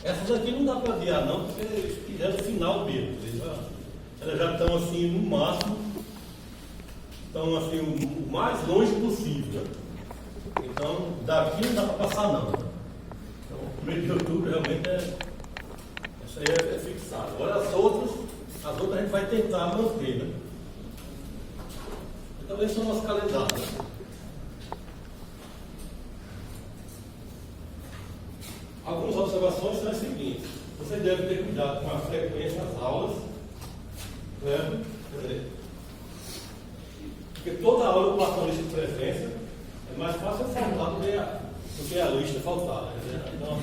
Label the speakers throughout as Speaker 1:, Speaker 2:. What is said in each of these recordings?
Speaker 1: Essas aqui não dá para adiar não, porque eles fizeram o final mesmo. Elas já estão assim no máximo, estão assim o mais longe possível. Né? Então daqui não dá para passar não. Então o 1º de outubro realmente essa aí é fixada. Agora as outras a gente vai tentar manter. Né? Então esse é o nosso calendário. Né? Algumas observações são as seguintes. Você deve ter cuidado com a frequência das aulas, né? Porque toda aula eu passo uma lista de presença, é mais fácil faltar do que a lista faltar. Né? Então,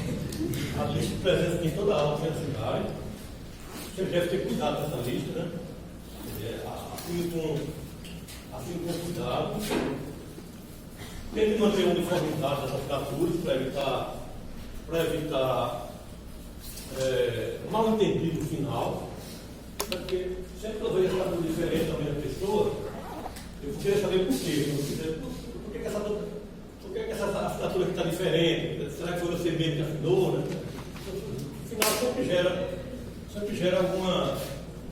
Speaker 1: a lista de presença tem toda a aula que você vai. Você deve ter cuidado com essa lista, né? Assim com cuidado. Tem que manter a uniformidade das assinaturas para evitar mal entendido no final, porque sempre que eu vejo assinatura diferente da mesma pessoa, eu queria saber por quê. Por que essa assinatura aqui está diferente? Será que foi você mesmo que assinou? Né? No final sempre gera alguma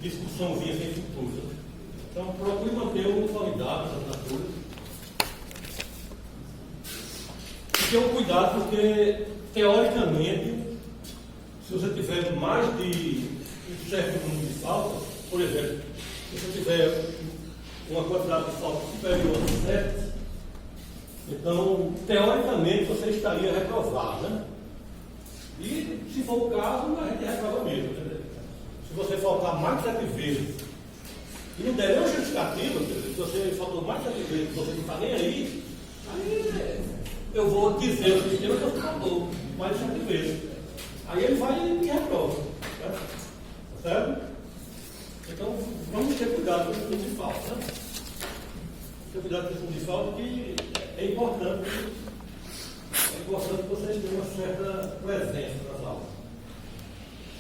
Speaker 1: discussãozinha sem futuro. Então procure manter a uniformidade das assinaturas. E tenha um cuidado, porque teoricamente, se você tiver mais de um certo número de faltas, por exemplo, se você tiver uma quantidade de faltas superior a 7, então, teoricamente, você estaria reprovado, né? E, se for o caso, a gente reprova mesmo. Né? Se você faltar mais de 7 vezes e não der nenhuma justificativa, se você faltou mais de 7 vezes, você não está nem aí eu vou dizer ao sistema que você faltou mais de 7 vezes. Aí ele vai e me reprova. Certo? Então, vamos ter cuidado com esse tipo de falta. Né? Ter cuidado com esse tipo de falta, que é importante que vocês tenham uma certa presença nas aulas.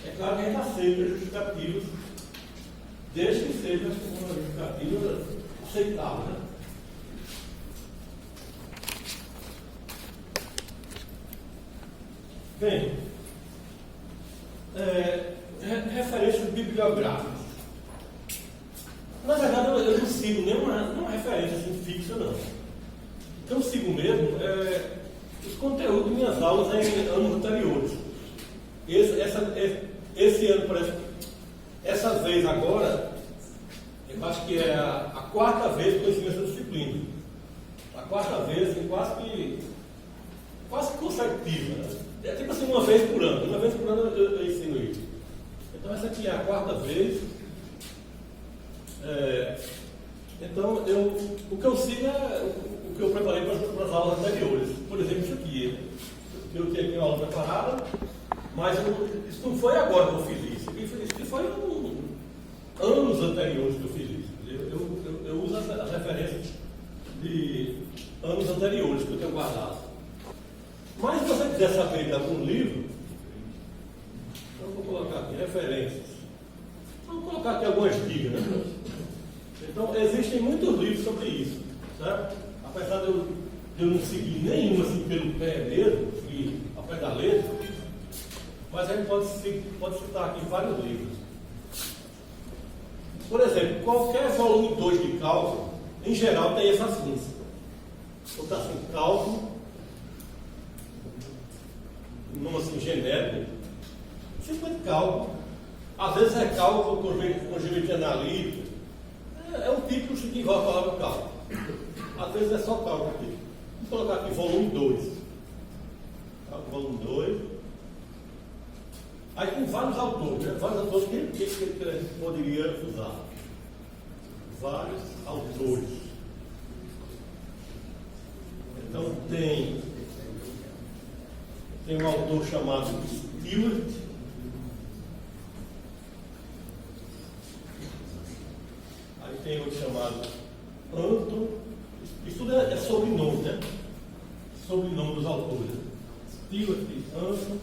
Speaker 1: É claro que a gente aceita justificativos, desde que sejam uma justificativa aceitável. Né? Bem, referências bibliográficas. Na verdade, eu não sigo nenhuma referência assim, fixa, não. Eu sigo mesmo os conteúdos de minhas aulas em anos anteriores. Esse ano, por exemplo, essa vez agora, eu acho que é a 4ª vez que eu ensino essa disciplina. A 4ª vez, assim, quase consecutiva. Né? É tipo assim, uma vez por ano. Uma vez por ano eu ensino isso. Então essa aqui é a 4ª vez. Então o que eu sigo é o que eu preparei para as aulas anteriores. Por exemplo, isso aqui. Eu tinha aqui uma aula preparada, mas isso não foi agora que eu fiz isso. Isso foi anos anteriores que eu fiz isso. Eu uso as referências de anos anteriores que eu tenho guardado. Mas se você quiser saber de algum livro, eu vou colocar aqui referências. Vou colocar aqui algumas dicas, né? Então, existem muitos livros sobre isso, certo? Apesar de eu não seguir nenhum assim pelo pé mesmo, seguir ao pé da letra, mas a gente pode citar aqui vários livros. Por exemplo, qualquer volume 2 de cálculo, em geral, tem essa ciência. Ou está assim, cálculo, um nome assim genérico, simplesmente cálculo. Às vezes é cálculo com geometria analítica. É um título que envolve a palavra cálculo. Às vezes é só cálculo aqui. Vou colocar aqui volume 2. Cálculo volume 2. Aí tem vários autores, né? Vários autores que a gente poderia usar. Vários autores. Então tem um autor chamado Stewart. Aí tem outro chamado Anton. Isso tudo é sobrenome, né? Sobrenome dos autores. Stewart, Anton.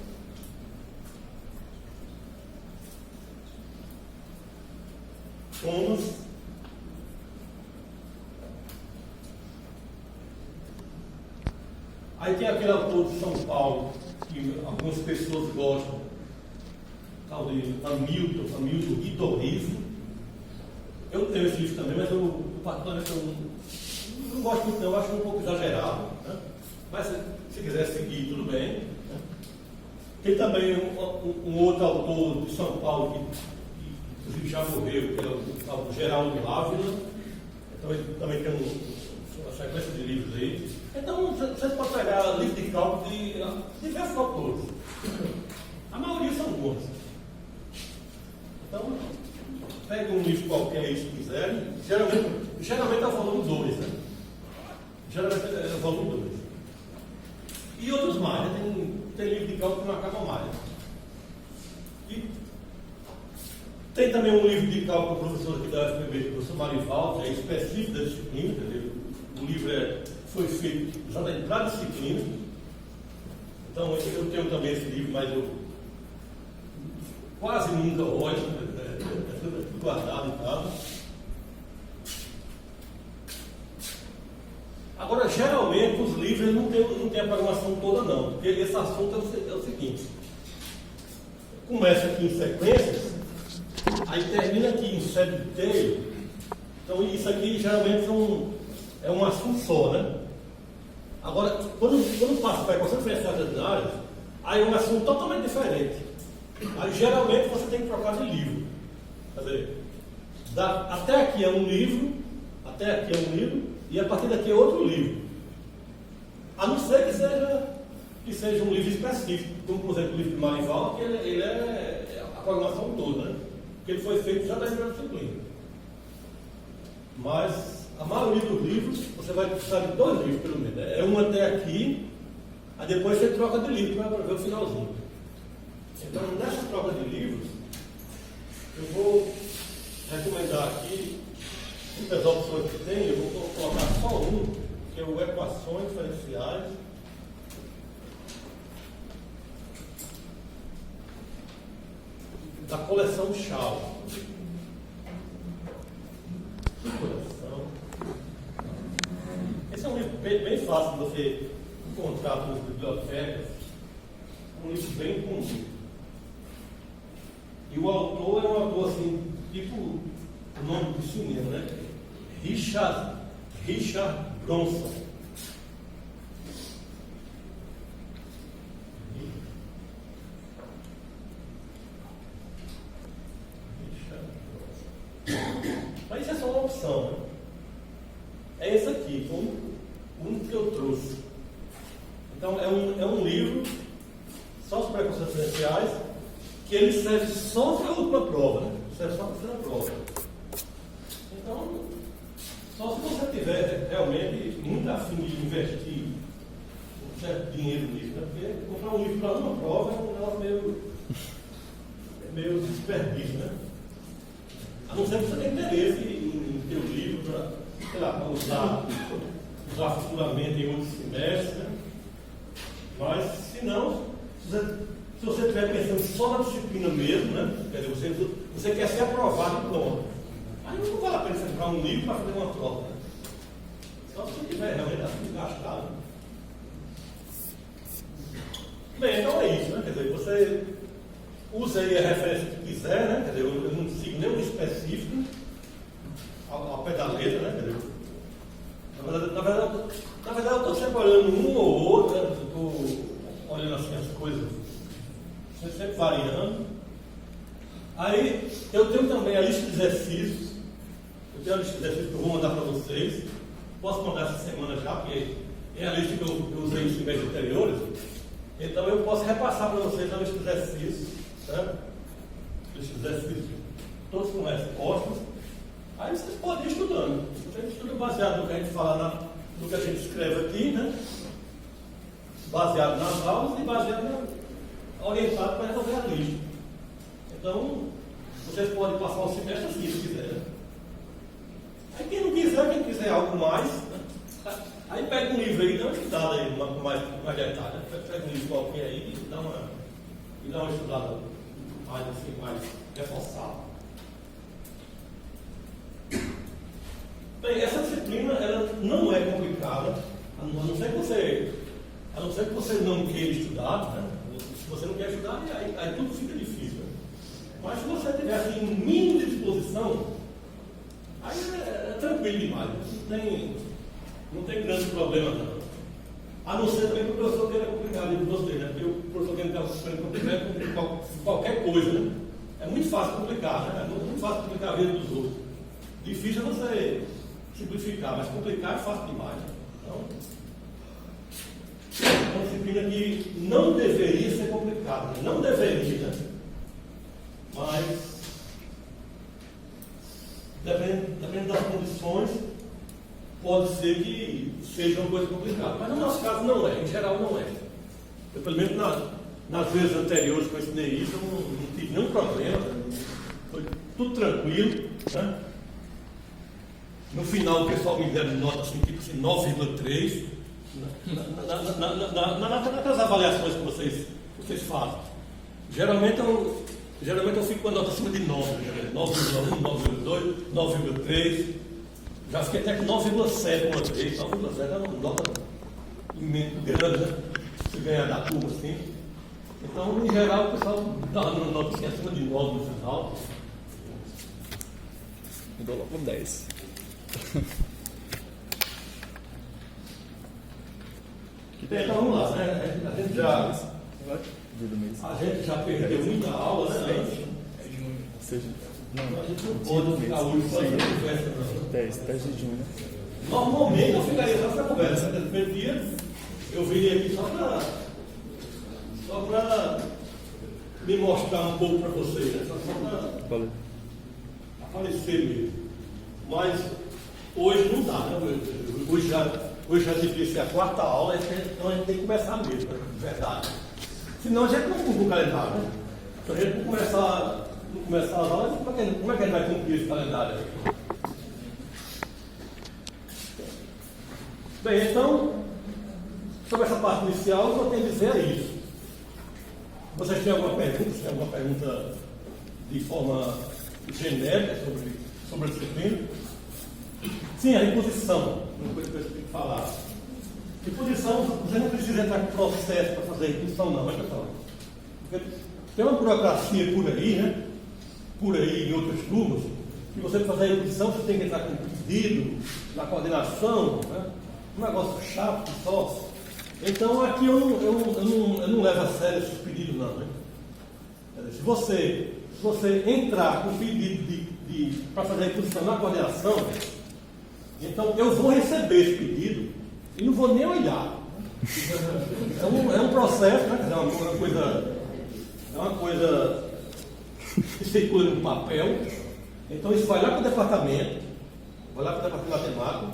Speaker 1: Thomas. Aí tem aquele autor de São Paulo, que algumas pessoas gostam, tal de Hamilton Itorizo. Eu tenho esse livro também, mas eu particularmente não gosto muito, não, eu acho um pouco exagerado, né? Mas se quiser seguir, tudo bem. Né? Tem também um outro autor de São Paulo, que inclusive já morreu, que é o Geraldo Ávila. Então ele também tem uma sequência de livros aí. Então você pode pegar livro de cálculo de diversos autores. A maioria são bons. Então, pega um livro qualquer aí se quiserem. Geralmente é o volume 2, né? Geralmente é o volume 2. E outros mais, né? Tem livro de cálculo que não acaba mais. E tem também um livro de cálculo do professor aqui da UFPB, o professor Marival, que é específico da disciplina. O livro foi feito já para a disciplina. Então eu tenho também esse livro, mas eu quase nunca olho, é tudo guardado em casa. Agora, geralmente, os livros não tem a programação toda, não, porque esse assunto é o seguinte: começa aqui em sequências, aí termina aqui em série de teio. Então, isso aqui geralmente é um assunto só, né? Agora, quando passa para equação diferencial ordinárias, aí é um assunto totalmente diferente. Aí, geralmente, você tem que trocar de livro. Quer dizer, até aqui é um livro, e a partir daqui é outro livro. A não ser que seja um livro específico, como, por exemplo, o livro de Marival, que ele é a programação toda, né? Porque ele foi feito já da disciplina. Mas a maioria dos livros, você vai precisar de 2 livros, pelo menos. É um até aqui, aí depois você troca de livro para ver o finalzinho. Então, nessa troca de livros, eu vou recomendar aqui muitas opções que tem. Eu vou colocar só um, que é o Equações Diferenciais. Da coleção Shaw. Esse é um livro bem fácil de você encontrar nas bibliotecas. Um livro bem comum. E o autor é um autor assim, tipo o nome do cinema, né? Richard Bronson. Mas isso é só uma opção, né? É esse aqui, foi o único que eu trouxe. Então é um livro só sobre equações diferenciais, que ele serve só para a última prova, né? Serve só para a terceira prova. Então, só se você tiver realmente muito afim de investir um certo dinheiro nisso, né? Porque comprar um livro para uma prova é um negócio meio desperdício, né? A não ser que você tenha interesse em ter o livro para, sei lá, para usar futuramente em outros semestres, né? Mas, se não, se você estiver pensando só na disciplina mesmo, né? Quer dizer, você quer ser aprovado e pronto. Aí não vale a pena você comprar um livro para fazer uma prova, né? Só se você tiver realmente assim gastado. Bem, então é isso, né? Quer dizer, você usa aí a referência que quiser, né? Quer dizer, eu não sigo nenhum específico ao pé da letra, né? Quer dizer, na verdade eu estou separando um ou outro, né? Eu estou olhando assim as coisas, sempre variando. Aí eu tenho também a lista de exercícios. Eu tenho a lista de exercícios que eu vou mandar para vocês. Posso mandar essa semana já, porque é a lista que eu usei nos semestres anteriores. Então eu posso repassar para vocês a lista de exercícios, certo? Lista de exercícios, todos com respostas. Aí vocês podem ir estudando. Vocês estudam baseado no que a gente fala, no que a gente escreve aqui, né? Baseado nas aulas e baseado orientado para resolver a lista. Então, vocês podem passar o semestre assim, se quiser. Aí quem quiser algo mais, né? Aí pega um livro aí e dá uma estudada aí, com mais detalhe. Pega um livro qualquer aí e dá uma estudada mais assim, mais reforçada. Bem, essa disciplina ela não é complicada, a não ser que você não queira estudar, né? Se você não quer estudar, aí tudo fica difícil. Né? Mas se você tiver assim, um mínimo de disposição, aí é tranquilo demais. Não tem grande problema não. A não ser também que o professor queira complicar de você, né? Porque o professor quer complicar qualquer coisa, né? É muito fácil complicar, né? É muito fácil complicar a vida dos outros. Difícil é você simplificar, mas complicar é fácil demais. Né? Então, é uma disciplina que não deveria ser complicada, né? Não deveria, né? Mas, dependendo das condições, pode ser que seja uma coisa complicada. Mas no nosso caso não é, em geral não é. Eu, pelo menos nas vezes anteriores que eu ensinei isso, eu não tive nenhum problema, foi tudo tranquilo. Né? No final o pessoal me deram nota assim, tipo assim, 9,3 naquelas avaliações que vocês fazem. Geralmente eu fico com a nota acima de 9, 9,1, 9,2, 9,3. Já fiquei até com 9,7 uma vez. 9,7 é uma nota grande, né? Se ganhar da turma assim. Então, em geral, o pessoal dá uma nota assim, acima de 9 no final.
Speaker 2: Mudou logo 10.
Speaker 1: Então vamos lá, né? A gente já perdeu muita aula, né?
Speaker 2: Ou seja,
Speaker 1: A gente não pode ficar hoje só essa conversa, não.
Speaker 2: 10 de junho.
Speaker 1: Normalmente eu ficaria só essa conversa. No primeiro dia eu viria aqui só para me mostrar um pouco para vocês, né? Só para aparecer mesmo. Mas hoje não dá, né? Hoje já devia ser a quarta aula, então a gente tem que começar mesmo, né? Verdade. Senão a gente não cumpre o calendário, né? Se a gente não começar as aulas, como é que a gente vai cumprir esse calendário? Bem, então, sobre essa parte inicial, o que eu tenho a dizer é isso. Vocês têm alguma pergunta? Se tem alguma pergunta de forma genérica sobre a disciplina? Sim, a reposição. Uma coisa que eu tenho que falar. Reposição, você não precisa entrar com processo para fazer reposição, não, mas pessoal. Porque tem uma burocracia por aí, né? Por aí em outras turmas, que você para fazer a reposição você tem que entrar com pedido, na coordenação, né? Um negócio chato só. Então aqui eu não levo a sério esses pedidos não, né? Se você entrar com pedido para fazer a reposição na coordenação, então eu vou receber esse pedido e não vou nem olhar. É um processo, né? É uma coisa que circula no papel. Então isso vai lá para o departamento, matemático.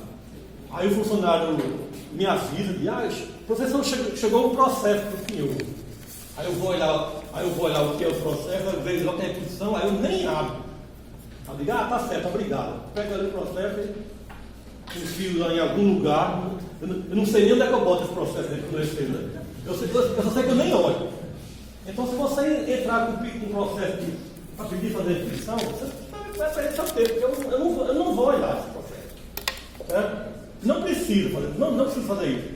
Speaker 1: Aí o funcionário me avisa de, professor, chegou um processo para o senhor. Aí eu vou olhar o que é o processo, eu vejo lá que é a reposição, aí eu nem abro. Eu digo, tá certo, obrigado. Pego ali o processo e enfio lá em algum lugar. Eu não sei nem onde é que eu boto esse processo dentro do recebo, né? Eu só sei que eu nem olho. Então, se você entrar com um processo para pedir fazer reposição, você vai perder seu tempo, porque eu não vou olhar esse processo. Certo? Não preciso fazer isso.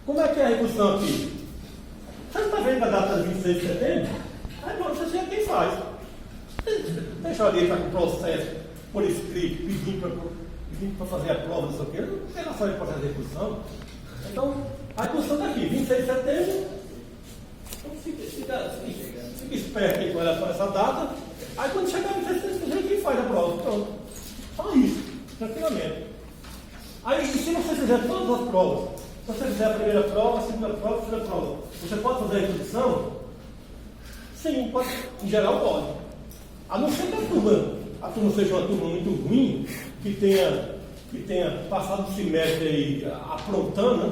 Speaker 1: Como é que é a reposição aqui? Você não está vendo a data de 26 de setembro? Aí você já quem faz. Deixa eu entrar com o processo por escrito, pedindo para fazer a prova, não sei o quê. Não tem relação de processo de reposição. Então, a reposição está aqui, 26 de setembro. Então fica esperto aí com relação a essa data. Aí quando chegar em 26 de setembro, quem faz a prova? Pronto. Só isso, tranquilamente. Aí, se você fizer todas as provas, se você fizer a primeira prova, a segunda prova, a terceira prova, você pode fazer a reposição? Sim, pode. Em geral pode. A não ser que a turma seja uma turma muito ruim, que tenha passado o semestre aí aprontando,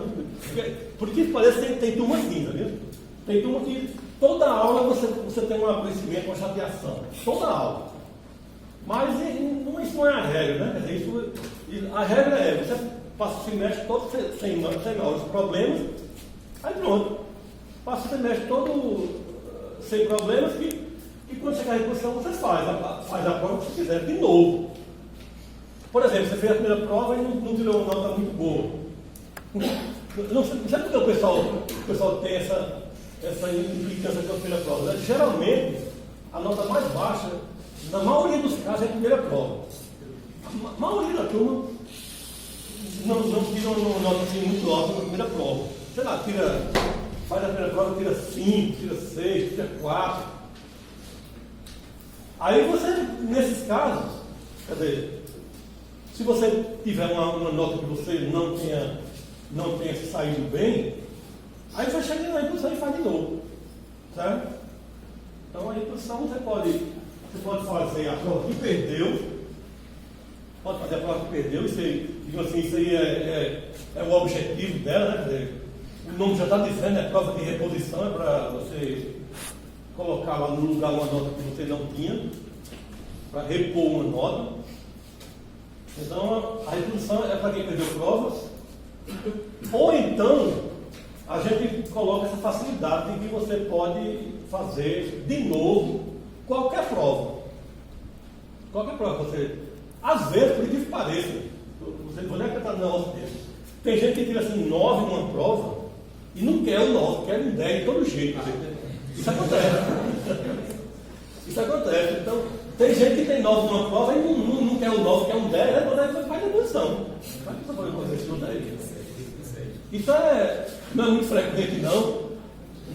Speaker 1: né? Porque parece que tem turma assim, tá vendo? Tem turma que toda aula você tem um aborrecimento, uma chateação. Toda aula. Mas isso não é a regra, né? Quer dizer, a regra é, você passa o semestre todo sem maiores problemas, aí pronto. Passa o semestre todo sem problemas e quando chegar a reposição você faz a prova que você quiser de novo. Por exemplo, você fez a primeira prova e não tirou uma nota muito boa. Não sei porque o pessoal tem essa implicância com a primeira prova. Né? Geralmente, a nota mais baixa, na maioria dos casos, é a primeira prova. A maioria da turma não tira uma nota assim muito alta na primeira prova. Sei lá, faz a primeira prova, tira 5, tira 6, tira 4. Aí você, nesses casos, quer dizer, se você tiver uma nota que você não tenha se saído bem, aí você chega na reposição e faz de novo. Certo? Então a reposição você pode fazer a prova que perdeu, pode fazer a prova que perdeu, isso aí é o objetivo dela, né? Quer dizer, o nome já está dizendo, é prova de reposição, é para você colocar lá no lugar uma nota que você não tinha, para repor uma nota. Então a reposição é para quem perdeu provas, ou então a gente coloca essa facilidade de que você pode fazer de novo qualquer prova. Qualquer prova. Você, às vezes, por incrível que pareça, você não vai acreditar no negócio desse. Tem gente que tira assim 9 numa prova e não quer o 9, quer um 10 de todo jeito. Isso acontece. Isso acontece. Então, tem gente que tem 9 numa prova e não quer o 9, quer um 10, aí faz a posição. Faz a posição daí. Isso não é muito frequente não,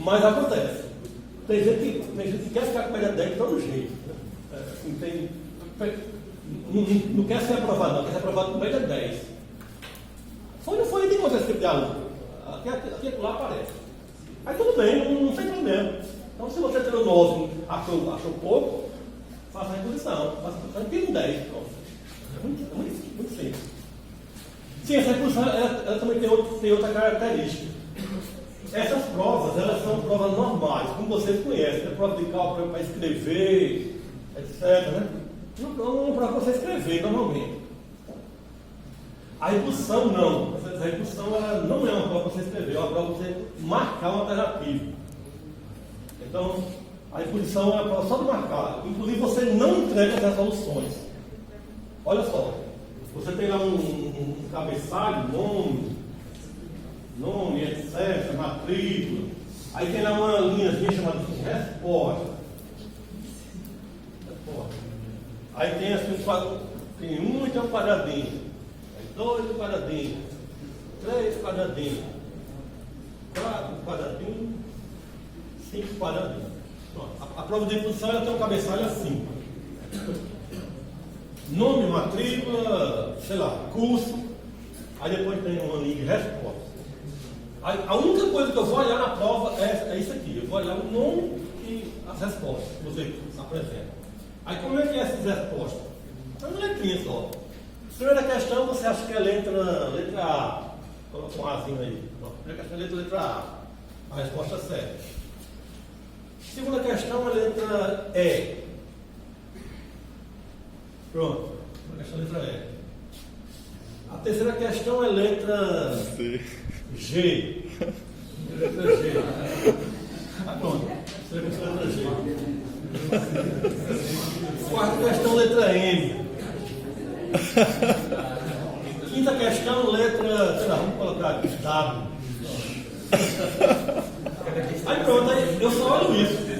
Speaker 1: mas acontece. Tem gente que quer ficar com média 10 de todo jeito. Né? Não quer ser aprovado não, quer ser aprovado com média 10. Não foi de esse tipo de aluno. Aqui e lá aparece. Aí tudo bem, não tem problema. Então se você tirou 9, achou pouco, faça a reposição. Tira um 10. Pronto. É muito simples. Sim, essa reposição ela também tem outra característica. Essas provas, elas são provas normais, como vocês conhecem, né? Prova de cálculo para escrever, etc. Né? Uma prova para você escrever normalmente. A reposição não. A reposição ela não é uma prova para você escrever, é uma prova para você marcar uma alternativa. Então, a reposição é uma prova só de marcar. Inclusive, você não entrega as resoluções. Olha só. Você tem lá um cabeçalho, nome, etc., matrícula. Aí tem lá uma linhazinha chamada assim, resposta. Aí tem assim tem um e tem um quadradinho. Aí 2 quadradinhos. 3 quadradinhos. 4 quadradinhos. 5 quadradinhos. Pronto. A prova de reposição ela tem um cabeçalho assim. Nome, matrícula, sei lá, curso. Aí depois tem uma linha de resposta. A única coisa que eu vou olhar na prova é isso aqui. Eu vou olhar o nome e as respostas que você apresenta. Aí como é que é essas respostas? É uma letrinha só. Primeira questão, você acha que é letra A. Coloca um Azinho aí. Primeira questão é letra A. A resposta é certa. Segunda questão é letra E. Pronto. A questão é letra E. A terceira questão é letra G. Letra G. Ah, pronto. Terceira questão é letra G. Quarta questão, letra M. Quinta questão, letra, sei lá, vamos colocar aqui, W. Aí pronto, aí eu só olho isso.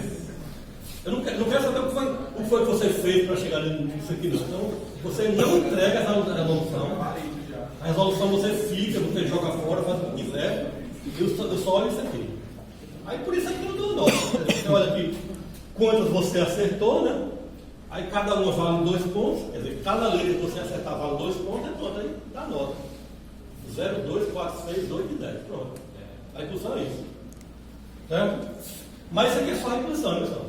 Speaker 1: Eu não quero saber o que foi que você fez para chegar nisso aqui, não. Então, você não entrega a resolução. A resolução você fica, você joga fora, faz o que quiser. Eu só olho isso aqui. Aí por isso aqui eu dou nota. Você olha aqui quantas você acertou, né? Aí cada uma vale 2 pontos. Quer dizer, cada letra que você acertar vale 2 pontos, é pronto, aí dá nota. 0, 2, 4, 6, 8 e 10. Pronto. A reposição é isso. Certo? Mas isso aqui é só a reposição, pessoal.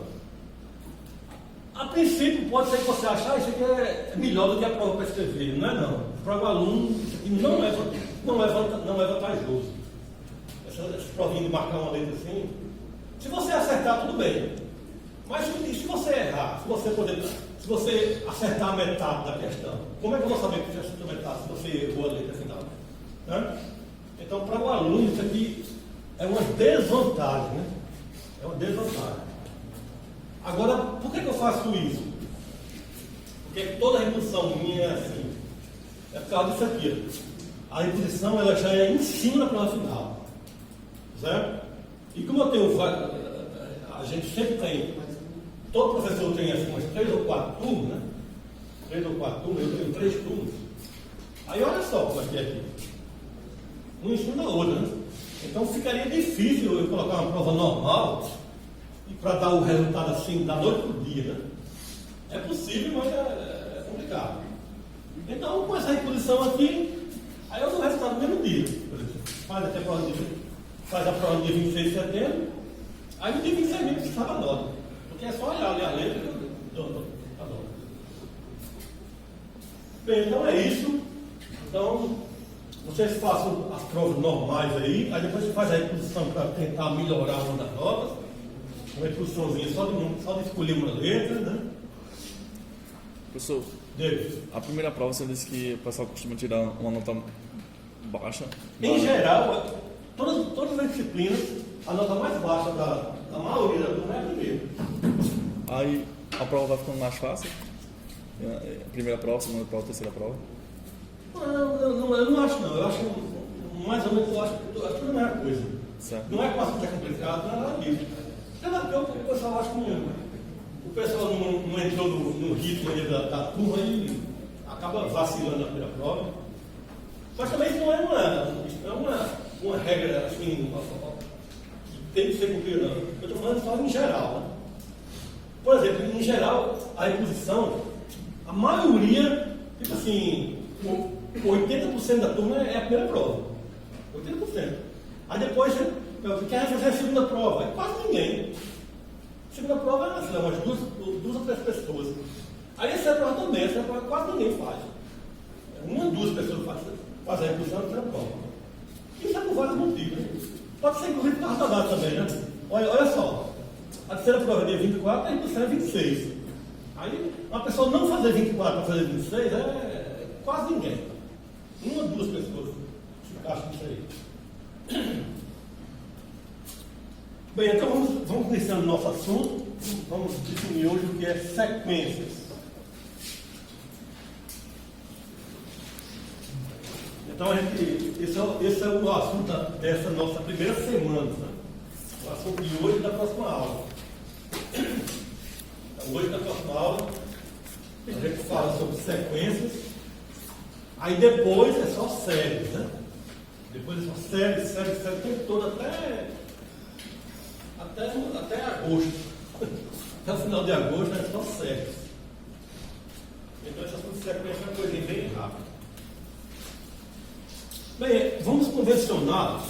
Speaker 1: A princípio, pode ser que você ache, isso aqui é melhor do que a prova para escrever. Não é não. Para o aluno, isso aqui não é vantajoso. Essa provinha de marcar uma letra assim, se você acertar, tudo bem. Mas se você errar, se você acertar a metade da questão, como é que eu vou saber que você acertou a metade se você errou a letra final? Né? Então, para o aluno, isso aqui é uma desvantagem, né? É uma desvantagem. Agora, por que eu faço isso? Porque toda a reposição minha é assim. É por causa disso aqui. A reposição ela já é em cima da prova final. Certo? E como eu tenho. A gente sempre tem todo professor tem assim, umas 3 ou 4 turmas, né? 3 ou 4 turmas, eu tenho 3 turmas. Aí olha só como é que é aqui. Um ensino da outra, né? Então ficaria difícil eu colocar uma prova normal e para dar o resultado assim da noite para o dia, né? É possível, mas é complicado. Então, com essa reposição aqui, aí eu dou o resultado no mesmo dia. Por exemplo, faz a prova no dia 26 de setembro, aí no dia 26 de setembro você sabe a nota. Porque é só olhar ali a letra e eu dou a nota. Bem, então é isso. Então, vocês façam as provas normais aí depois você faz a reposição para tentar melhorar uma das notas. Uma reposiçãozinha só de escolher uma letra, né?
Speaker 2: Professor, a primeira prova você disse que o pessoal costuma tirar uma nota baixa.
Speaker 1: Em geral, todas as disciplinas, a nota mais baixa da maioria da turma é a primeira.
Speaker 2: Aí a prova vai ficando mais fácil? A primeira prova, a segunda prova, a terceira prova?
Speaker 1: Eu não acho não. Eu acho mais ou menos, eu acho tudo a mesma coisa.
Speaker 2: Certo.
Speaker 1: Não é que passa muito complicado, não é nada disso. O pessoal acha que o pessoal não entrou no ritmo da turma e acaba vacilando na primeira prova. Mas também isso não é uma regra assim, que tem que ser cumprida, não. Eu estou falando só em geral. Né? Por exemplo, em geral, a reposição, a maioria, tipo assim, 80% da turma é a primeira prova. 80%. Aí depois você quer fazer a segunda prova. É quase ninguém. A segunda prova é umas duas ou 3 pessoas. Aí essa é a prova também, essa prova quase ninguém faz. Uma ou 2 pessoas fazem a reposição da primeira prova. Isso é por vários motivos. Né? Pode ser inclusive por causa da data também, né? Olha só. A terceira prova é dia 24, a reposição é 26. Aí uma pessoa não fazer 24 para fazer 26 é quase ninguém. Uma ou 2 pessoas se encaixam nisso aí. Bem, então vamos iniciando o nosso assunto. Vamos definir hoje o que é sequências. Então, esse é o assunto dessa nossa primeira semana. Né? O assunto de hoje e da próxima aula. Então, hoje, na próxima aula, a gente fala sobre sequências. Aí depois é só séries, né? Depois é só séries, o tempo todo até agosto. Até o final de agosto é só séries. Então essa sequência é uma coisa bem rápida. Bem, vamos convencionar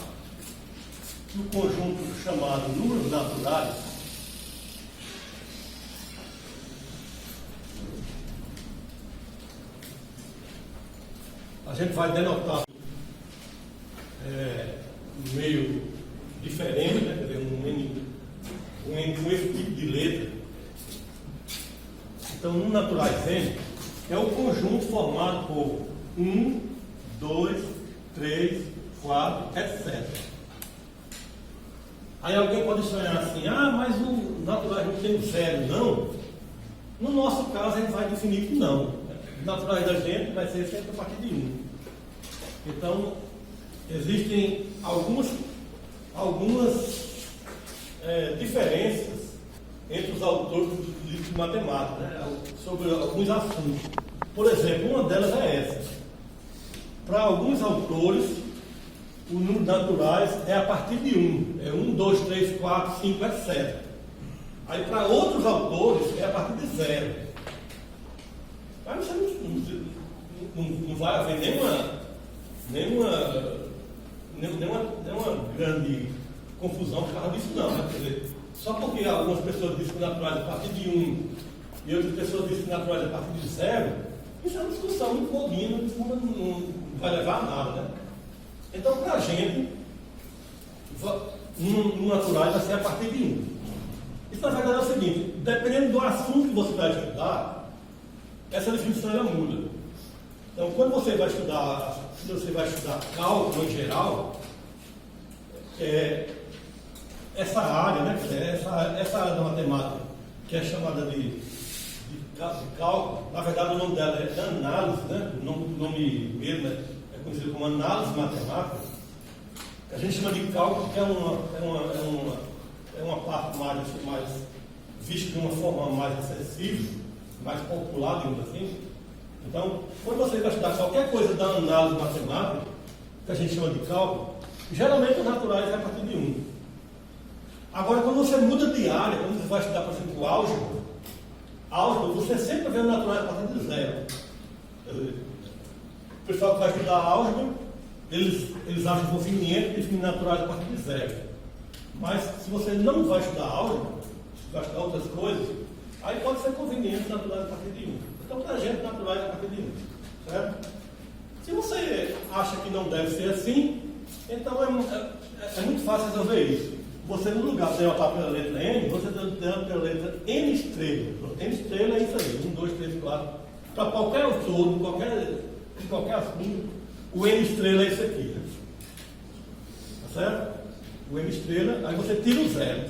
Speaker 1: que o conjunto chamado números naturais a gente vai denotar meio diferente, né? Quer dizer, com esse tipo de letra. Então, um naturais N é o conjunto formado por 1, 2, 3, 4, etc. Aí alguém pode sonhar assim, mas o naturais não tem zero, não. No nosso caso, a gente vai definir que não. O naturais da gente vai ser sempre a partir de 1. Então, existem algumas diferenças entre os autores do livro de matemática, né, sobre alguns assuntos. Por exemplo, uma delas é essa. Para alguns autores, o número naturais é a partir de 1. É 1, 2, 3, 4, 5, etc. Aí para outros autores é a partir de 0. Mas você não vai haver nenhuma grande confusão por causa disso, não. Né? Quer dizer, só porque algumas pessoas dizem que o natural é a partir de 1 e outras pessoas dizem que o natural é a partir de 0, isso é uma discussão muito bobinha, não vai levar a nada. Né? Então, para a gente, no natural vai ser a partir de 1. Isso na verdade é o seguinte: dependendo do assunto que você vai estudar, essa definição ela muda. Então, quando você vai estudar cálculo em geral, essa área, né, essa área da matemática, que é chamada de cálculo, na verdade o nome dela é análise, né, o nome mesmo é conhecido como análise matemática, que a gente chama de cálculo, que é uma parte mais visto de uma forma mais acessível, mais popular, digamos assim. Então, quando você vai estudar qualquer coisa da análise matemática, que a gente chama de cálculo, geralmente os naturais é a partir de 1. Agora, quando você muda de área, quando você vai estudar, por exemplo, álgebra, você sempre vê o natural a partir de 0. O pessoal que vai estudar álgebra, eles acham conveniente definir naturais a partir de 0. Mas se você não vai estudar álgebra, vai estudar outras coisas, aí pode ser conveniente naturais a partir de 1. Então, para a gente, naturais a partir de 1. Certo? Se você acha que não deve ser assim, então é muito fácil resolver isso. Você, no lugar de derrotar pela letra N, você derrota pela letra N estrela. N estrela é isso aí, 1, 2, 3, 4. Para qualquer autor, em qualquer assunto, o N estrela é isso aqui. Né? Tá certo? O N estrela, aí você tira o 0.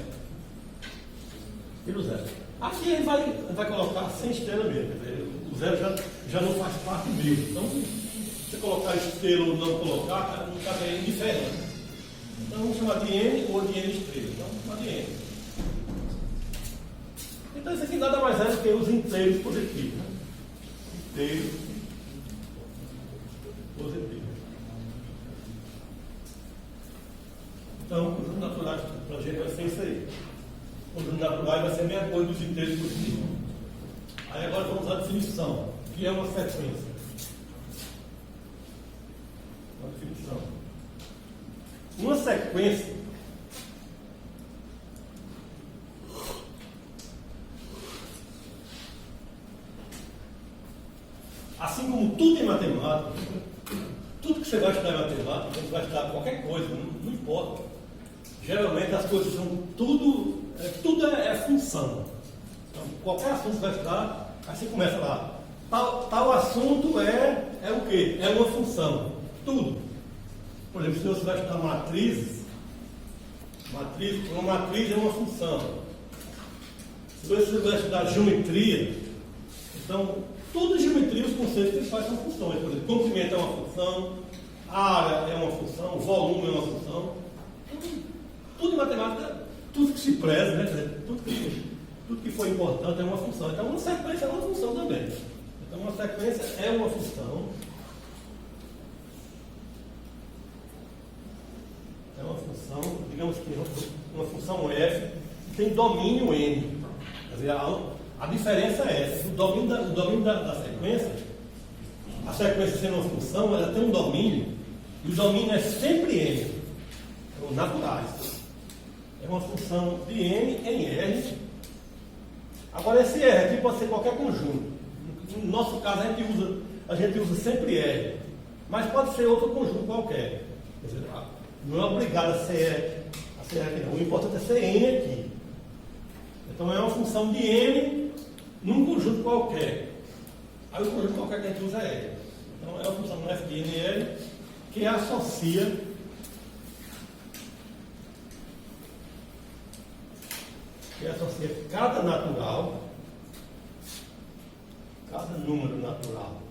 Speaker 1: Tira o 0. Aqui ele vai colocar 100 estrelas mesmo. Quer dizer, o 0 já não faz parte do livro. Então, se você colocar estrela ou não colocar, não está bem indiferente. Então vamos chamar de N ou de N estrela. Então vamos chamar de N. Então isso aqui nada mais é do que os inteiros positivos. Né? Inteiros positivos. Então, os números naturais para a gente vai ser isso aí. Os números naturais vai ser a mesma coisa dos inteiros positivos. Aí agora vamos à definição, que é uma sequência. Uma definição. Uma sequência assim como tudo em matemática, tudo que você vai estudar em matemática, você vai estudar qualquer coisa, não importa. Geralmente as coisas são tudo é função. Então, qualquer assunto que você vai estudar, aí você começa lá. Tal assunto é o quê? É uma função. Tudo. Por exemplo, se você vai estudar matrizes, uma matriz é uma função. Se você vai estudar geometria, então, tudo em geometria, os conceitos principais são funções. Por exemplo, comprimento é uma função, área é uma função, volume é uma função. Tudo em matemática, tudo que se preza, né? Tudo que foi importante é uma função. Então, uma sequência é uma função também. Então, uma sequência é uma função. É uma função, digamos que uma função f tem domínio n. Quer dizer, a diferença é essa. O domínio da sequência, a sequência sendo uma função, ela tem um domínio, e o domínio é sempre n, naturais. É uma função de n em r. Agora, esse r aqui pode ser qualquer conjunto. No nosso caso, a gente usa sempre r, mas pode ser outro conjunto qualquer. Quer dizer, não é obrigado a ser aqui, não. O importante é ser n aqui. Então, é uma função de n num conjunto qualquer. Aí o conjunto qualquer que a gente usa é R. Então, é uma função f de n r que associa cada natural, cada número natural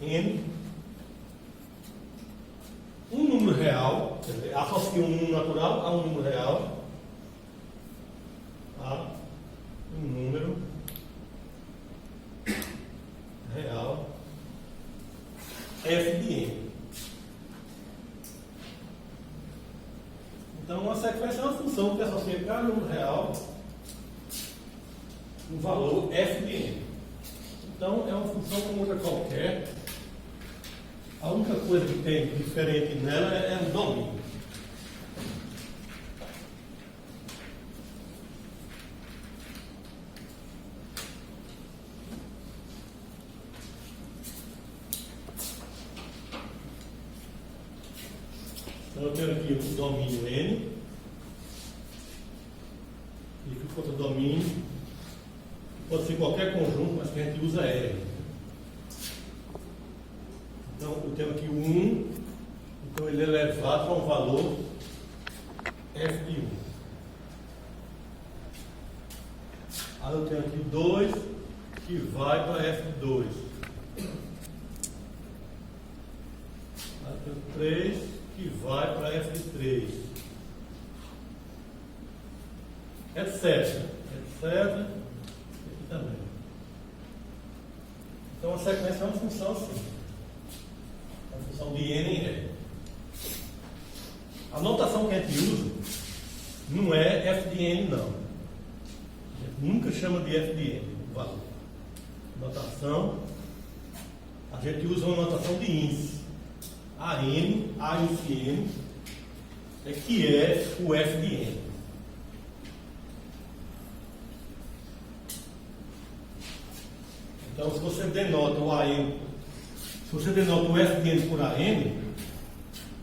Speaker 1: n, um número real, quer dizer, associa um número natural a um número real, a um número real f de n. Então, uma sequência é uma função que associa cada número real um valor f de n. Então, é uma função como outra qualquer. A única coisa que tem diferente nela é o domínio. Então, eu tenho aqui o domínio n, e que outro domínio, pode ser qualquer conjunto, mas que a gente usa R. Então, eu tenho aqui o 1, então ele é elevado a um valor f de 1. Aí eu tenho aqui 2, que vai para f de 2. Aí eu tenho 3, que vai para f de 3. etc. Aqui também. Então a sequência é uma função assim. É uma função de n em r. A notação que a gente usa não é f de n, não. A gente nunca chama de f de n o valor. Notação, a gente usa uma notação de índice. A índice n, que é o f de n. Então, se você denota o AN, se você denota o f de n por AN,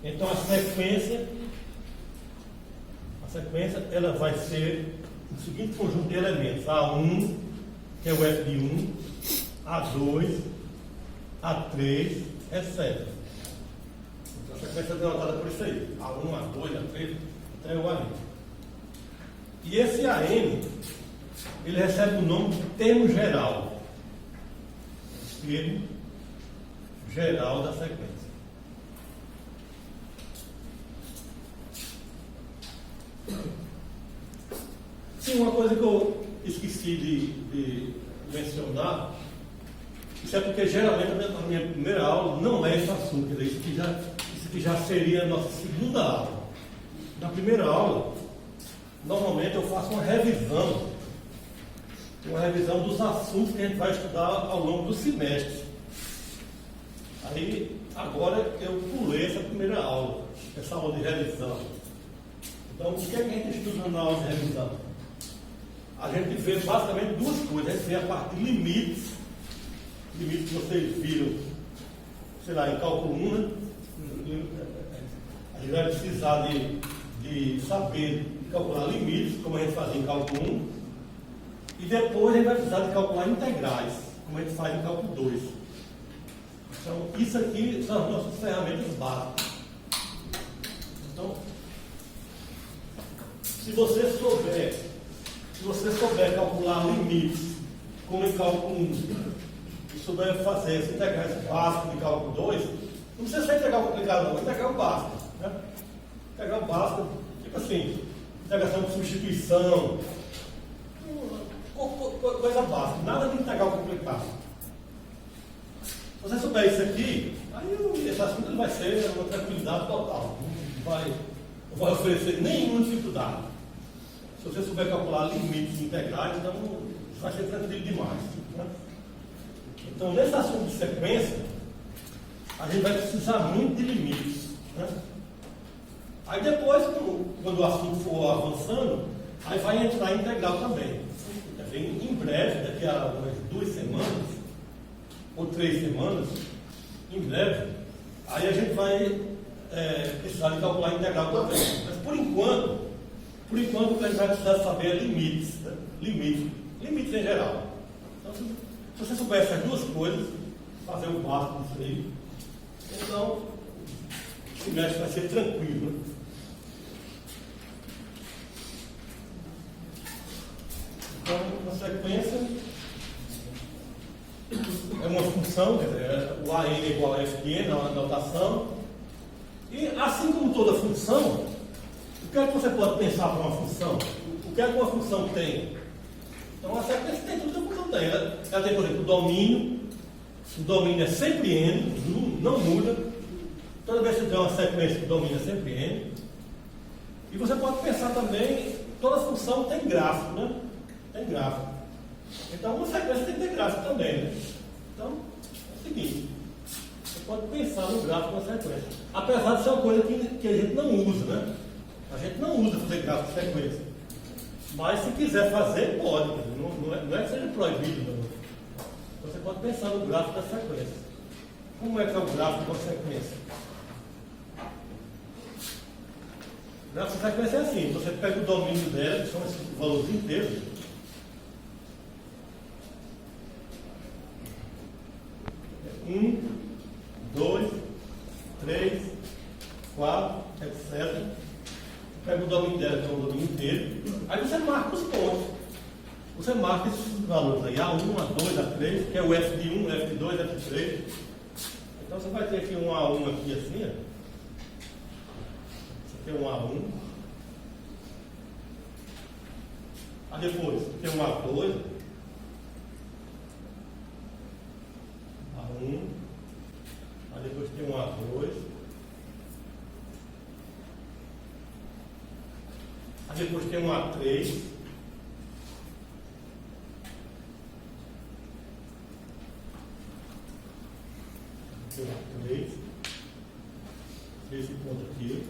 Speaker 1: então a sequência ela vai ser o seguinte conjunto de elementos: A1, que é o f de 1, A2, A3, etc. Então a sequência é denotada por isso aí: A1, A2, A3, até o AN. E esse AN, ele recebe o nome de termo geral. Termo geral da sequência. Sim, uma coisa que eu esqueci de mencionar, isso é porque geralmente a minha primeira aula não é esse assunto, quer dizer, isso aqui já seria a nossa segunda aula. Na primeira aula, normalmente eu faço uma revisão dos assuntos que a gente vai estudar ao longo do semestre. Aí, agora eu pulei essa primeira aula, essa aula de revisão. Então, o que é que a gente estuda na aula de revisão? A gente vê basicamente duas coisas. A gente vê a parte de limites que vocês viram, sei lá, em cálculo 1, né? A gente vai precisar de saber calcular limites, como a gente fazia em cálculo 1. E depois a gente vai precisar de calcular integrais, como a gente faz em cálculo 2. Então, isso aqui são as nossas ferramentas básicas. Então, se você souber calcular limites, como em cálculo 1, e souber fazer as integrais básicas de cálculo 2, não precisa ser integral complicado, não, integral básico. Né? Integral básico, tipo assim, integração de substituição, coisa básica, nada de integral complicado. Se você souber isso aqui, aí esse assunto vai ser uma tranquilidade total. Não vai oferecer nenhuma dificuldade. Se você souber calcular limites integrais, então vai ser tranquilo demais. Né? Então, nesse assunto de sequência, a gente vai precisar muito de limites. Né? Aí depois, quando o assunto for avançando, aí vai entrar integral também. Em breve, daqui a umas 2 semanas, ou 3 semanas, em breve, aí a gente vai precisar de calcular integral também. Mas por enquanto, o que a gente vai precisar saber é limites, né? Limites em geral. Então, se você souber essas duas coisas, fazer o básico disso aí, então o semestre vai ser tranquilo. Né? Então, na sequência, é uma função, quer dizer, o AN é igual a f de n, na notação. E assim como toda função, o que é que você pode pensar para uma função? O que é que uma função tem? Então, a sequência tem tudo que a função tem. Ela tem, por exemplo, o domínio é sempre n, não muda. Toda vez que você tem uma sequência que o domínio é sempre n. E você pode pensar também, toda função tem gráfico, né? Tem gráfico. Então, uma sequência tem que ter gráfico também, né? Então, é o seguinte, você pode pensar no gráfico da sequência. Apesar de ser uma coisa que a gente não usa, né? A gente não usa fazer gráfico de sequência. Mas se quiser fazer, pode. Não é que seja proibido, não. Você pode pensar no gráfico da sequência. Como é que é o gráfico da sequência? O gráfico da sequência é assim, você pega o domínio dela, que são esses valores inteiros. 1, 2, 3, 4, etc. Pega o domínio dela, que é o domínio inteiro. Aí você marca os pontos. Você marca esses valores aí, A1, A2, A3, que é o F de 1, F de 2, F de 3. Então você vai ter aqui um A1 aqui assim, ó. Esse aqui é um A1. Aí depois tem um A2, A1, aí depois tem um A2, aí depois tem um A3, tem um A3, esse ponto aqui,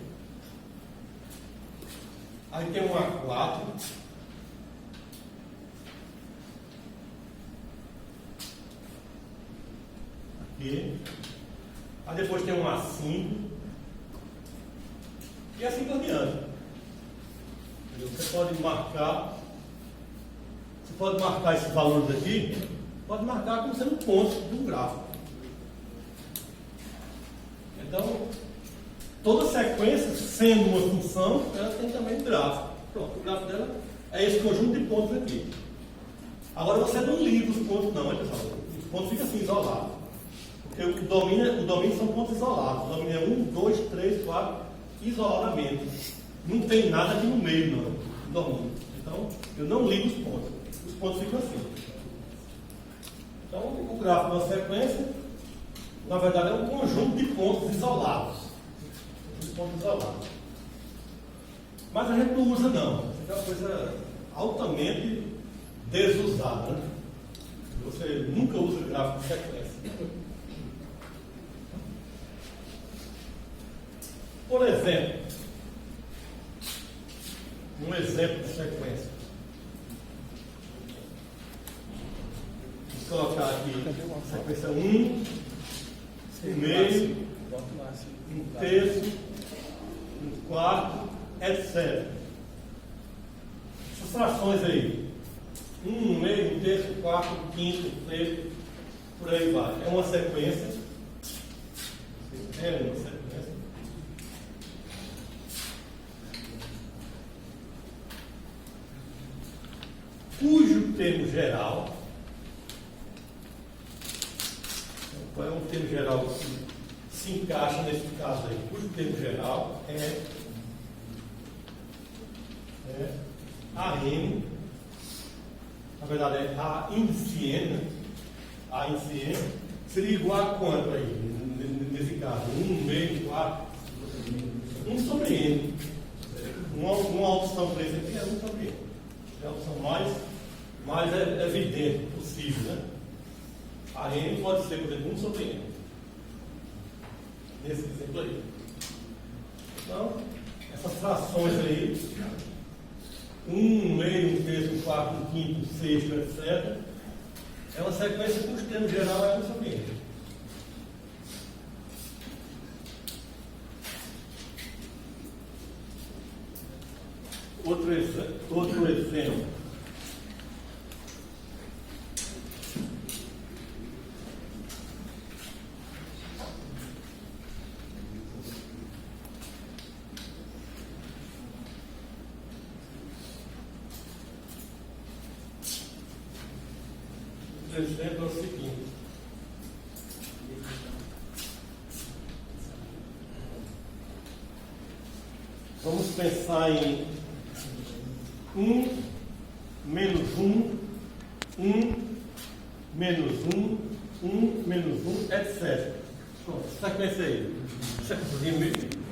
Speaker 1: aí tem um A4, aqui, aí depois tem um A5, e assim por diante. Você pode marcar esses valores aqui, pode marcar como sendo pontos do gráfico. Então, toda sequência, sendo uma função, ela tem também gráfico. Pronto, o gráfico dela é esse conjunto de pontos aqui. Agora você não liga os pontos não, pessoal. Os pontos ficam assim, isolados. Porque o domínio são pontos isolados. O domínio é 1, 2, 3, 4, isoladamente. Não tem nada aqui no meio, não, do domínio. Então, eu não ligo os pontos. Os pontos ficam assim. Então, o gráfico da sequência, na verdade, é um conjunto de pontos isolados. Pontos isolados. Mas a gente não usa, não. Isso é uma coisa altamente desusada, né? Você nunca usa gráfico de sequência. Por exemplo, um exemplo de sequência. Vou colocar aqui sequência 1, meio, um terço, um quarto, etc. Essas frações aí, um meio, um terço, um quarto, um quinto, um sexto, por aí vai. É uma sequência. É uma sequência. Cujo termo geral, qual é um termo geral que se encaixa nesse caso aí? Cujo termo geral é AM, na verdade é A índice N, né? A índice N seria igual a quanto aí, nesse caso? 1, meio, 4, 1 sobre N. Uma opção para isso aqui é 1 sobre N. É a opção mais evidente possível, né? A N pode ser, por exemplo, 1 sobre N. Nesse exemplo aí. Então, essas frações aí, 1, meio, um terço, um quarto, um quinto, um sexto, etc. É uma sequência cujo termo geral é 1 sobre N. Outro exemplo. O exemplo é o seguinte. Vamos pensar em 1, menos 1, 1, menos 1, 1, menos 1, etc. Pronto, sequência aí.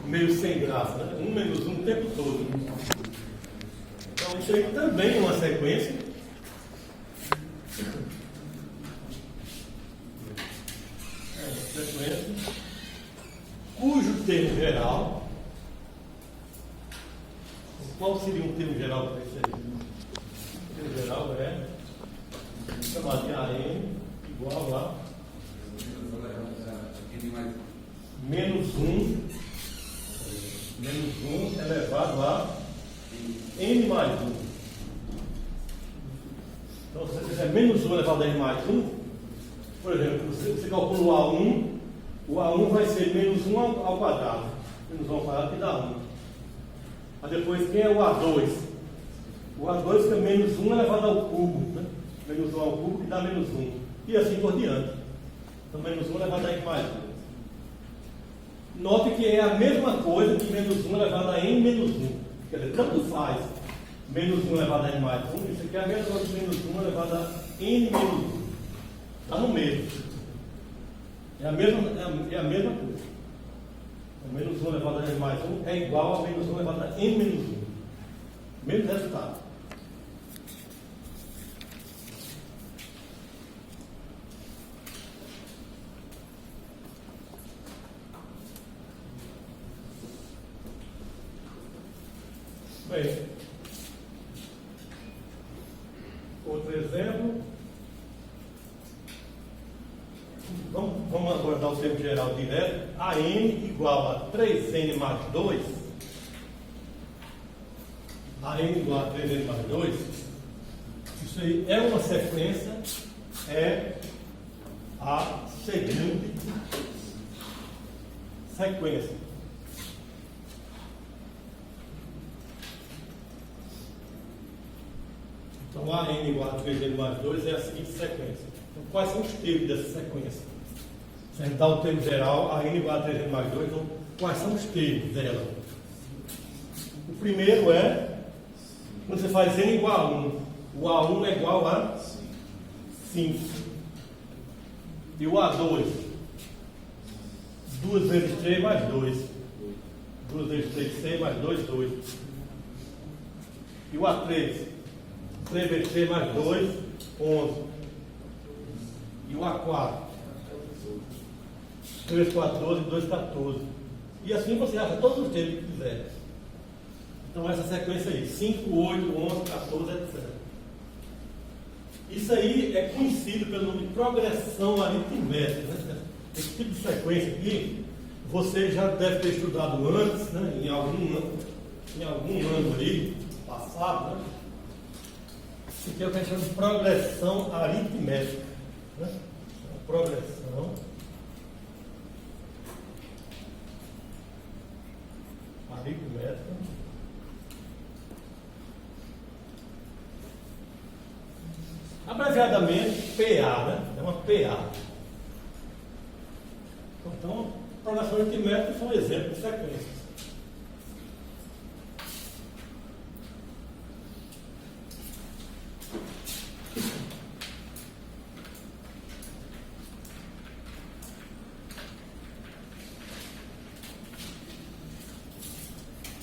Speaker 1: Meio sem graça, né? 1 menos 1 o tempo todo. Então, isso aí também é uma sequência. Cujo termo geral, qual seria um termo geral para isso aí? O termo geral é chamado de AM igual a menos 1 elevado a N mais 1. Então, se você fizer menos 1 elevado a N mais 1, por exemplo, você calcula o A1 vai ser menos 1 ao quadrado. Menos 1 ao quadrado que dá 1. Aí depois, quem é o A2? O A2 fica menos 1 elevado ao cubo. Né? Menos 1 ao cubo que dá menos 1. E assim por diante. Então, menos 1 elevado a N mais 1. Note que é a mesma coisa que menos 1 elevado a N menos 1. Quer dizer, tanto faz menos 1 elevado a n mais 1, isso aqui é a mesma coisa que menos 1 elevado a n menos 1. Está no meio. É a mesma coisa. O menos 1 elevado a n mais 1 é igual a menos 1 elevado a n menos 1. Mesmo resultado. Bem, outro exemplo. Vamos agora dar o termo geral direto. A n igual a 3n mais 2. A n igual a 3n mais 2. Isso aí é uma sequência, é a seguinte sequência. Então, a n igual a 3n mais 2 é a seguinte sequência. Então, quais são os termos dessa sequência? Se a gente dá o termo geral, a n igual a 3n mais 2, então, quais são os termos dela? O primeiro é, quando você faz n igual a 1, o A1 é igual a 5. E o A2, 2 vezes 3 mais 2. 2 vezes 3, 6 mais 2, 2. E o A3, 3 vezes 3 mais 2, 11. E o A4, 3, 4, 12, 2, 14. E assim você acha todos os termos que quiser. Então essa sequência aí, 5, 8, 11, 14, etc. Isso aí é conhecido pelo nome de progressão aritmética. Né? Esse tipo de sequência aqui, você já deve ter estudado antes, né? em algum ano ali, passado, né? Isso aqui é o que a gente chama de progressão aritmética. Né? Progressão aritmética. Abreviadamente, PA, né? É uma PA. Então, progressão aritmética são exemplos de sequências.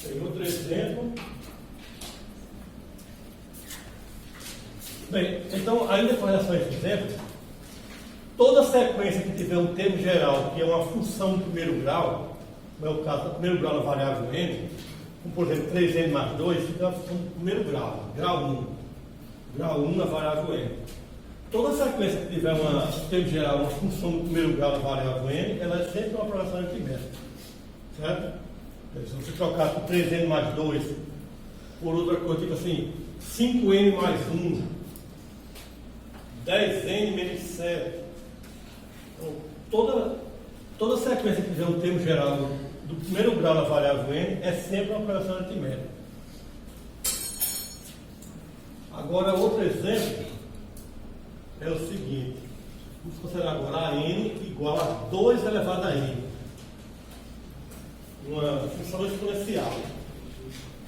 Speaker 1: Tem outro exemplo. Bem, então, ainda com relação a esse exemplo, toda sequência que tiver um termo geral, que é uma função do primeiro grau, como é o caso do primeiro grau na variável n, como por exemplo 3n mais 2, fica a função do primeiro grau, grau 1. Grau 1 na variável n. Toda sequência que tiver um termo geral, uma função do primeiro grau na variável n, ela é sempre uma progressão aritmética. Certo? Se você trocar por 3n mais 2 por outra coisa, tipo assim, 5n mais 1, 10n menos 7. Então, toda sequência que tiver um termo geral do primeiro grau na variável n é sempre uma progressão aritmética. Agora, outro exemplo é o seguinte. Vamos considerar agora a n igual a 2 elevado a n. Uma função exponencial.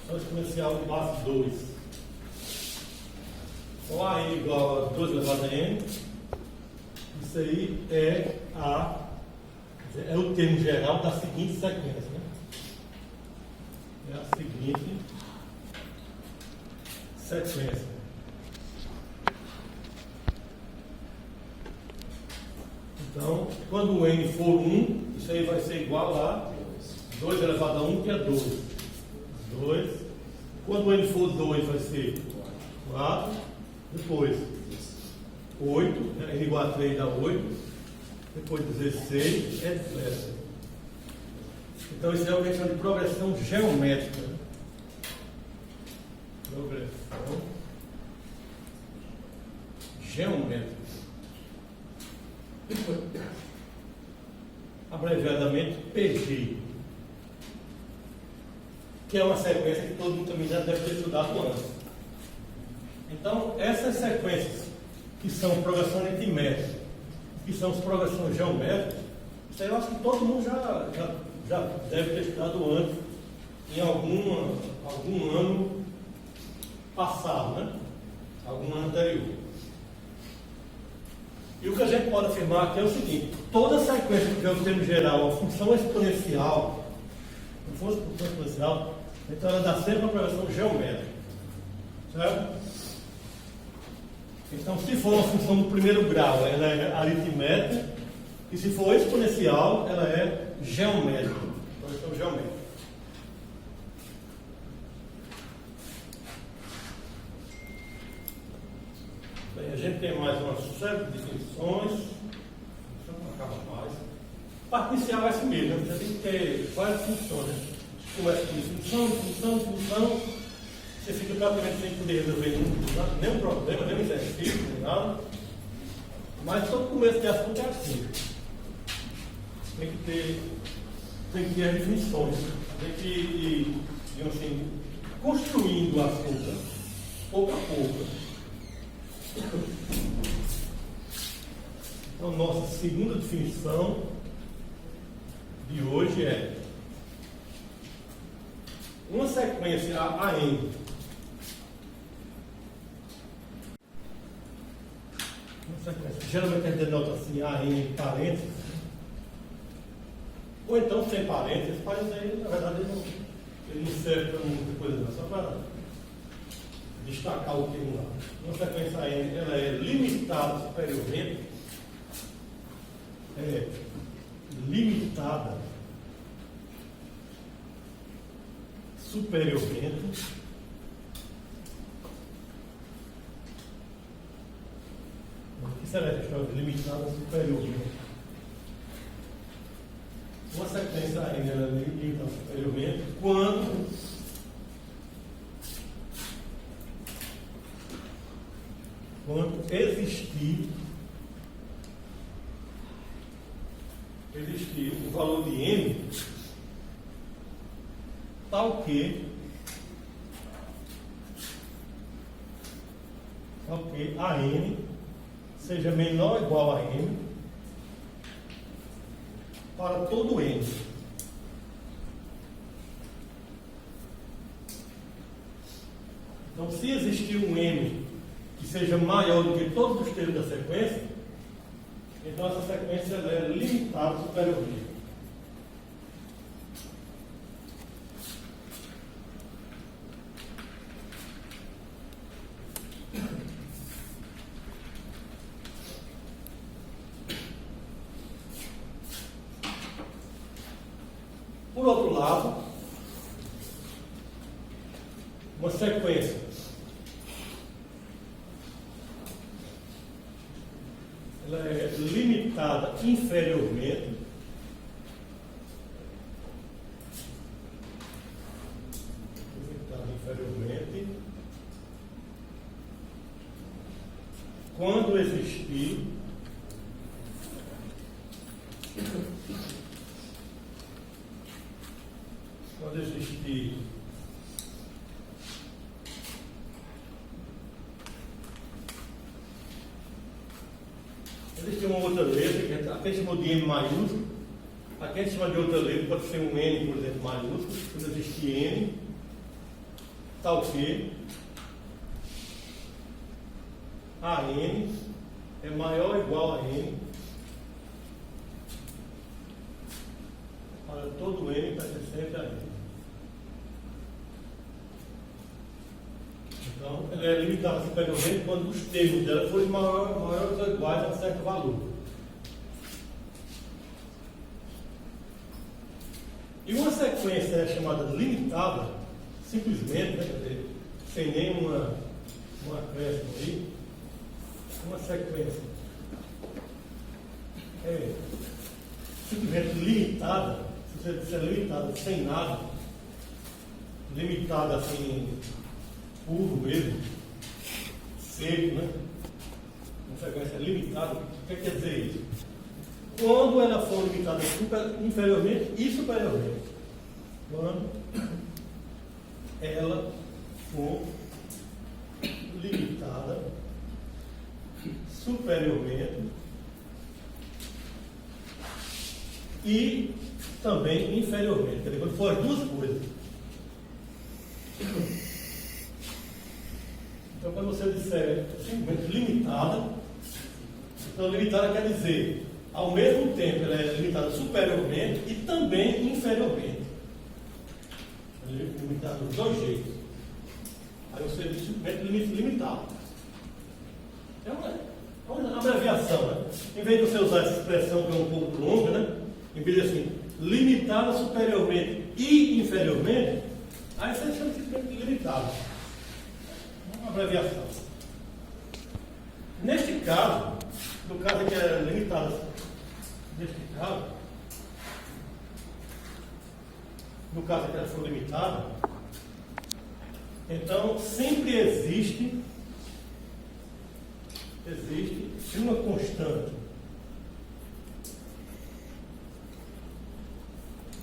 Speaker 1: Função exponencial de base 2. Então, a n igual a 2 elevado a n. Isso aí é o termo geral da seguinte sequência. Né? É a seguinte sequência. Então, quando o n for 1, isso aí vai ser igual a 2 elevado a 1, que é 2. 2. Quando o n for 2, vai ser 4. Depois, 8. N igual a 3 dá 8. Depois 16, etc. Então, isso é o que a gente chama de progressão geométrica. Progressão geométrica. Abreviadamente, PG. Que é uma sequência que todo mundo também já deve ter estudado antes. Então, essas sequências que são progressão aritmética, que são as progressões geométricas, isso aí eu acho que todo mundo já deve ter estudado antes, em algum ano passado, né? Algum ano anterior. E o que a gente pode afirmar aqui é o seguinte: toda sequência que tiver o termo geral, uma função exponencial, então ela dá sempre uma progressão geométrica. Certo? Então, se for uma função do primeiro grau, ela é aritmética, e se for exponencial, ela é geométrica. Progressão geométrica. Bem, a gente tem mais uma série de definições. Não acaba mais. Parte inicial é assim mesmo, você tem que ter várias funções. Né? Você começa com função, você fica praticamente sem poder resolver nenhum problema, nenhum exercício, nem nada. Mas todo começo de assunto é assim. Tem que ter as definições. Tem que ir, digamos assim, construindo o assunto, pouco a pouco. Então, nossa segunda definição de hoje é uma sequência AN. Uma sequência, geralmente a gente denota assim AN em parênteses, ou então sem parênteses. Parênteses aí, na verdade, ele não serve para muita coisa, não, só para destacar o termo lá. Uma sequência AN, ela é limitada superiormente. Limitada superiormente o que será essa história de limitada superiormente? Uma sequência ainda é limitada superiormente quando existir o valor de n tal que a n seja menor ou igual a n para todo n. Então, se existir um n que seja maior do que todos os termos da sequência, então essa sequência ela é limitada superiormente. Por outro lado, uma sequência ela é limitada inferiormente quando existir existe uma outra letra, aqui a gente chamou de M maiúsculo, aqui a gente chama de outra letra, pode ser um N, por exemplo, maiúsculo, quando existe N, tal que a N é maior ou igual a N para todo N pertencente a N. Então, ela é limitada superiormente quando os termos dela forem maiores ou iguais a certo valor. E uma sequência é chamada limitada, simplesmente, né, quer dizer, sem nenhuma acréscimo aí, uma sequência é simplesmente limitada, se você disser limitada sem nada, limitada assim, puro mesmo, seco, né? Uma sequência limitada, o que quer dizer isso? Quando ela for limitada inferiormente e superiormente. Quando ela for limitada superiormente e também inferiormente. Quer dizer, quando for as duas coisas. Então, quando você disser simplesmente limitada, então limitada quer dizer, ao mesmo tempo, ela é limitada superiormente e também inferiormente. Ela é limitada dos dois jeitos. Aí você diz simplesmente limitado. É uma abreviação, né? Em vez de você usar essa expressão que é um pouco longa, né? Em vez de assim, limitada superiormente e inferiormente, aí você chama simplesmente limitado. Uma abreviação. Neste caso, no caso que é limitada, no caso que ela for limitada, então sempre existe uma constante.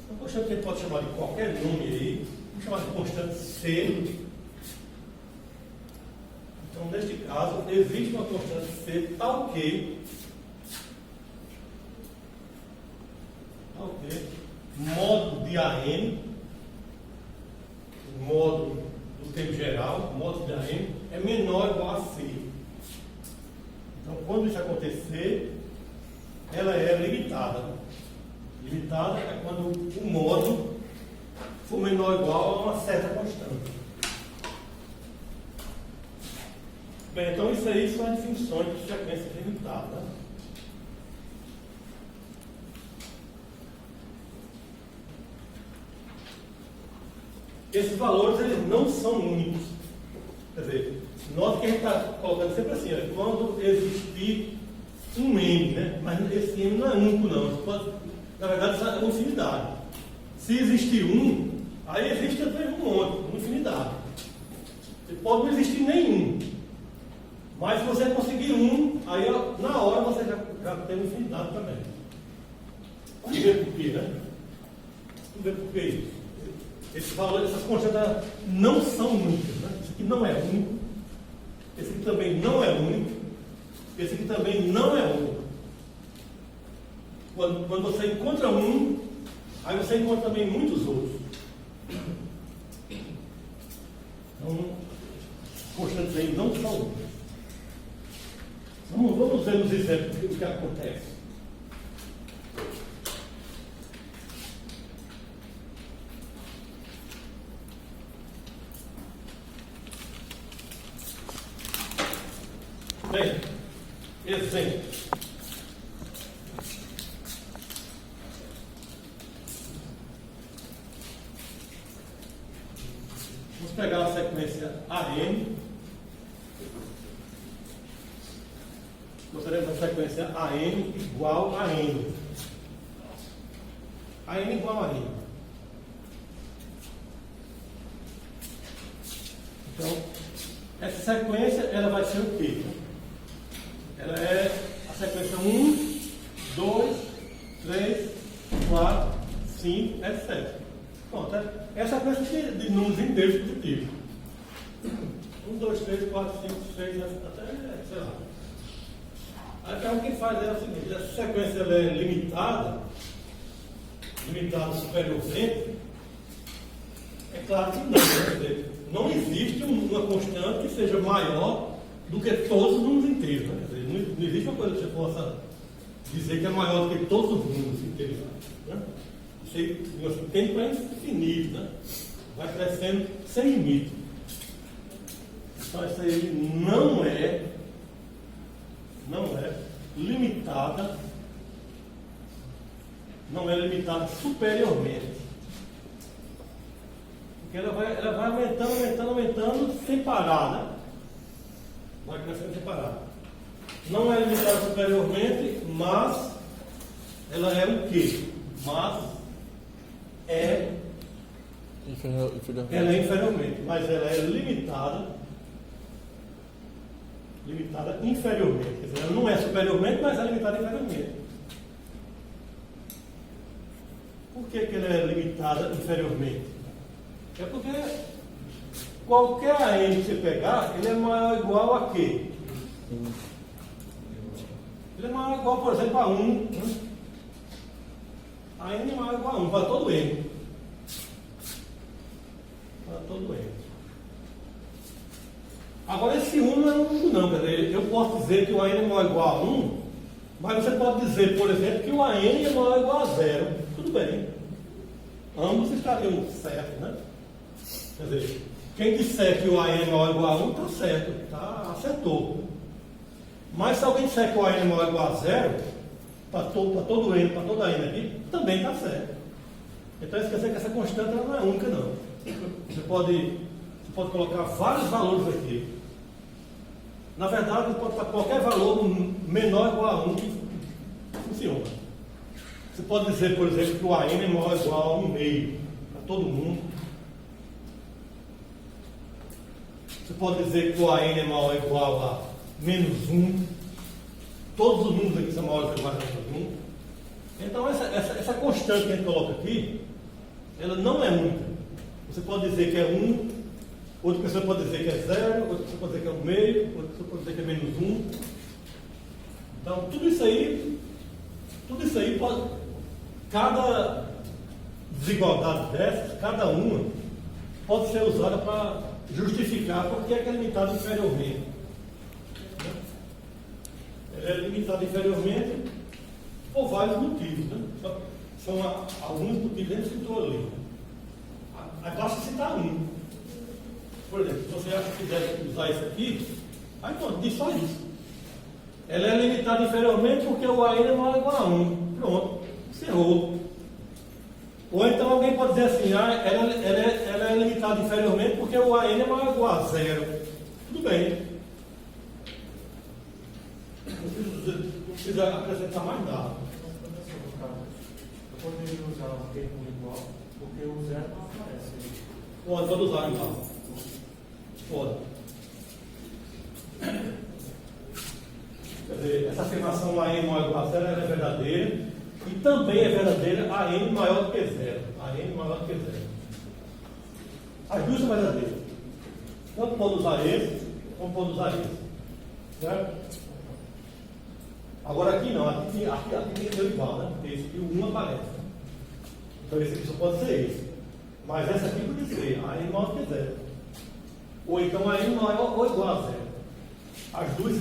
Speaker 1: Uma constante que a gente pode chamar de qualquer nome aí, vamos chamar de constante C. Então, neste caso, existe uma constante C tal que módulo de AN, módulo do tempo geral, módulo de AN, é menor ou igual a C. Então, quando isso acontecer, ela é limitada. Limitada é quando o módulo for menor ou igual a uma certa constante. Bem, então isso aí são as definições de frequência limitada. Esses valores, eles não são únicos. Quer dizer, note que a gente está colocando sempre assim, ó, quando existir um M, né? Mas esse M não é único, não. Pode, na verdade, isso é uma infinidade. Se existir um, aí existe também um monte, uma infinidade. Pode não existir nenhum. Mas se você conseguir um, aí na hora você já tem uma infinidade também. Vamos ver por quê, né? Vamos ver por que isso. Esses valores, essas constantes não são únicas. Né? Esse aqui não é único. Esse aqui também não é único. Esse aqui também não é único. Quando você encontra um, aí você encontra também muitos outros. Então, constantes aí não são únicas. Vamos ver nos exemplos do que acontece. Bem, exemplo. Vamos pegar a sequência AM. Gostaríamos da sequência AM igual a N. AM igual a N. Então, essa sequência, ela vai ser o quê? Ela é a sequência 1, 2, 3, 4, 5, etc. Pronto, é a sequência de números inteiros positivos. 1, 2, 3, 4, 5, 6, até, sei lá. Então, o que faz é o seguinte: essa sequência ela é limitada superiormente. É claro que não, né? Não existe uma constante que seja maior do que todos os números inteiros. Né? Quer dizer, não existe uma coisa que você possa dizer que é maior do que todos os números inteiros. Né? Isso aí tem para infinito, né? Vai crescendo sem limite. Então, isso aí não é limitada, não é limitada superiormente. Porque ela vai aumentando sem parar, né? Vai crescendo sem parar. Não é limitada superiormente, mas ela é o quê? Mas ela é inferiormente, mas ela é limitada inferiormente. Quer dizer, ela não é superiormente, mas é limitada inferiormente. Por que ela é limitada inferiormente? É porque qualquer AM que você pegar, ele é maior ou igual a quê? Ele é maior ou igual, por exemplo, a 1. A N é maior ou igual a 1 para todo N. Para todo N. Agora, esse 1 não é único não, quer dizer, eu posso dizer que o AN é maior ou igual a 1, mas você pode dizer, por exemplo, que o AN é maior ou igual a 0. Tudo bem. Ambos estariam certos, né? Quer dizer, quem disser que o AN é maior ou igual a 1, está certo, acertou. Mas se alguém disser que o AN é maior ou igual a 0, para todo N, para toda N aqui, também está certo. Então, esquecer que essa constante ela não é única, não. Você pode colocar vários valores aqui. Na verdade, você pode botar qualquer valor menor ou igual a 1 que funciona. Você pode dizer, por exemplo, que o AN é maior ou igual a 1,5 para todo mundo. Você pode dizer que o AN é maior ou igual a menos 1. Todos os números aqui são maiores ou iguais a menos 1. Então, essa constante que a gente coloca aqui, ela não é única. Você pode dizer que é 1, outra pessoa pode dizer que é 0, outra pessoa pode dizer que é 1,5, outra pessoa pode dizer que é menos 1. Então, tudo isso aí pode. Cada desigualdade dessas, cada uma, pode ser usada para justificar porque é que é limitada inferiormente. Ela é limitada inferiormente por vários motivos, né? São alguns motivos que a gente citou ali. Aí basta citar um. Por exemplo, se você acha que deve usar isso aqui, aí pronto, diz só isso. Ela é limitada inferiormente porque o AN é maior ou igual a 1. Pronto, encerrou. Ou então alguém pode dizer assim, ela é limitada inferiormente porque o AN é maior ou igual a 0. Tudo bem. Não precisa acrescentar mais nada.
Speaker 3: Eu poderia usar o termo igual, porque o 0 não aparece.
Speaker 1: Pode usar então. Pode. Quer dizer, essa afirmação AN maior ou igual a 0 é verdadeira. E também é verdadeira AN maior do que 0. AN maior do que 0. As duas são verdadeiras. Tanto pode usar esse, como pode usar esse. Certo? Agora aqui não, aqui tem que ser igual, né? Porque esse aqui o 1 aparece. Então esse aqui só pode ser esse. Mas essa aqui pode ser AN maior do que 0. Ou então AN maior ou igual a 0. As duas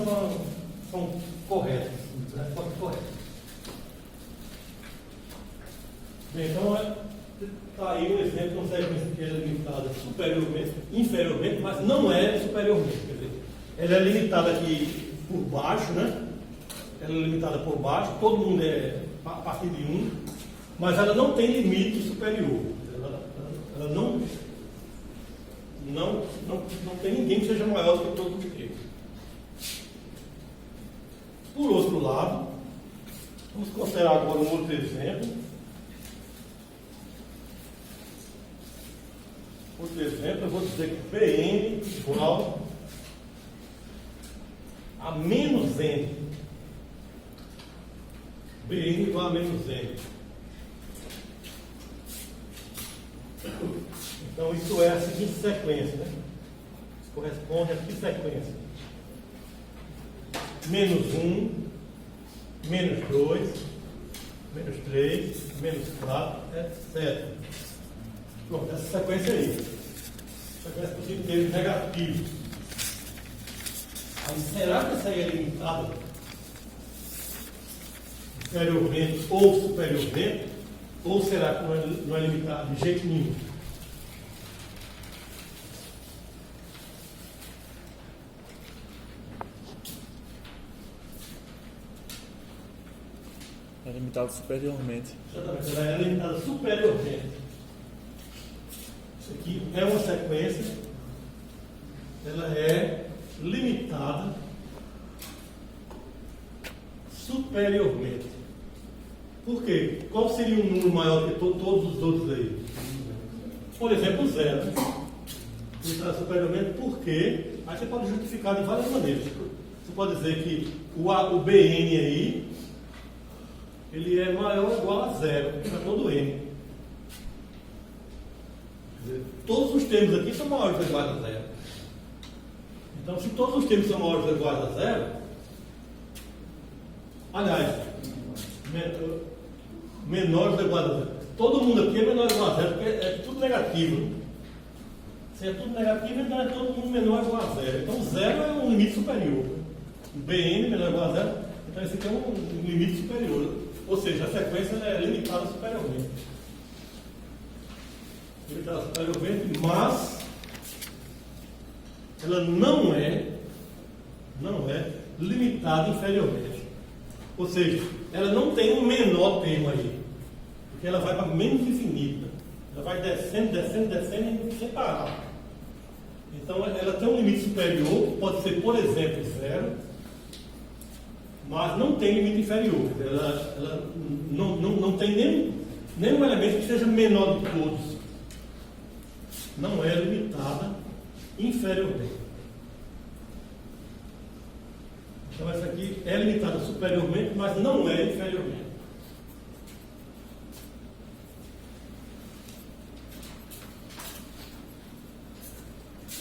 Speaker 1: são corretas. Né? São corretas. Bem, então está aí um exemplo de uma sequência que é limitada superiormente, inferiormente, mas não é superiormente. Quer dizer, ela é limitada aqui por baixo, né? Ela é limitada por baixo, todo mundo é a partir de 1, mas ela não tem limite superior. Ela não tem ninguém que seja maior do que todo mundo. Por outro lado, vamos considerar agora um outro exemplo. Outro exemplo, eu vou dizer que Bn igual a menos n. Bn igual a menos n. Então, isso é a seguinte sequência, né? Isso corresponde a que sequência? Menos 1, menos 2, menos 3, menos 4, etc. Pronto, essa sequência aí. Sequência dos inteiros negativos. Aí, será que essa aí é limitada inferiormente ou superiormente? Ou será que não é limitada de jeito nenhum?
Speaker 2: É limitado superiormente.
Speaker 1: Exatamente, ela é limitada superiormente. Isso aqui é uma sequência, ela é limitada superiormente. Por quê? Qual seria um número maior que todos os outros aí? Por exemplo, 0. Limitada superiormente, por quê? Aí você pode justificar de várias maneiras. Você pode dizer que o Bn aí, ele é maior ou igual a 0 para todo n. Quer dizer, todos os termos aqui são maiores ou iguais a 0. Então, se todos os termos são maiores ou iguais a 0, aliás, menores ou iguais a 0. Todo mundo aqui é menor ou igual a 0, porque é tudo negativo. Se é tudo negativo, então é todo mundo menor ou igual a zero. Então, zero é um limite superior. O Bn menor ou igual a zero, então esse aqui é um limite superior. Ou seja, a sequência é limitada superiormente. Limitada superiormente, mas ela não é limitada inferiormente. Ou seja, ela não tem um menor termo aí. Porque ela vai para menos infinita. Ela vai descendo, descendo, descendo sem parar. Então ela tem um limite superior, pode ser, por exemplo, zero, mas não tem limite inferior. Ela não tem nenhum elemento que seja menor de todos. Não é limitada inferiormente. Então essa aqui é limitada superiormente, mas não é inferiormente.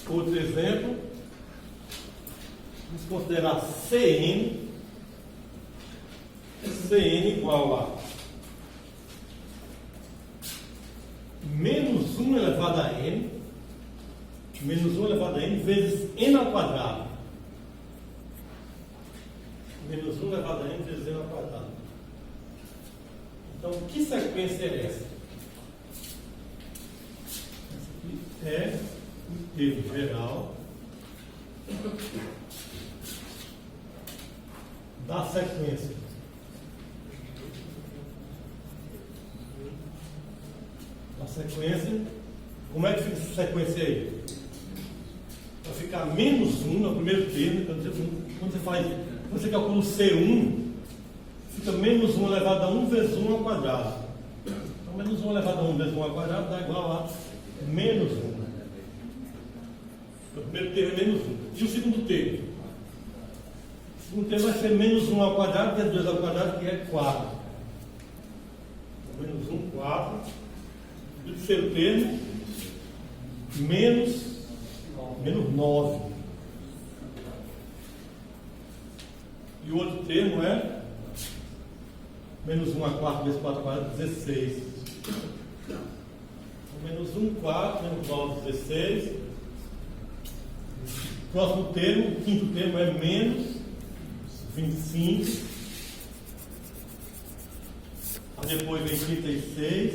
Speaker 1: Outro exemplo, vamos considerar Cn igual a menos 1 elevado a n, vezes n ao quadrado. Menos 1 elevado a n vezes n ao quadrado. Então, que sequência é essa? Essa aqui é o termo geral da sequência. A sequência, como é que fica essa sequência aí? Vai ficar menos 1 no primeiro termo, quando você calcula o C1, fica menos 1 elevado a 1 vezes 1 ao quadrado. Então, menos 1 elevado a 1 vezes 1 ao quadrado dá igual a menos 1. O primeiro termo é menos 1. E o segundo termo? O segundo termo vai ser menos 1 ao quadrado vezes 2 ao quadrado, que é 4. Então, menos 1, 4. E o terceiro termo, menos 9. E o outro termo é menos 1 a 4 vezes 4 ao quadrado, 16. Então, menos 1, 4, menos 9, 16. O próximo termo, o quinto termo é menos 25. Aí depois vem 36,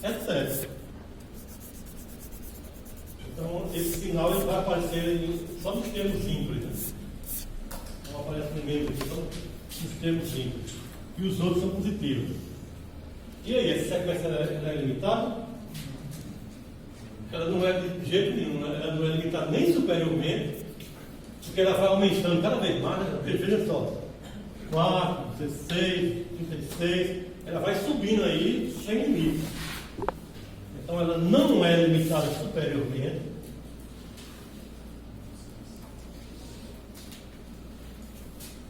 Speaker 1: etc. Então, esse sinal ele vai aparecer só nos termos ímpares. Né? Não aparece no meio, só nos termos ímpares. E os outros são positivos. E aí, essa sequência ela é limitada? Ela não é de jeito nenhum, ela não é limitada nem superiormente, porque ela vai aumentando cada vez mais. Né? Veja só: 4, 16, 36, ela vai subindo aí sem limite. Então ela não é limitada superiormente.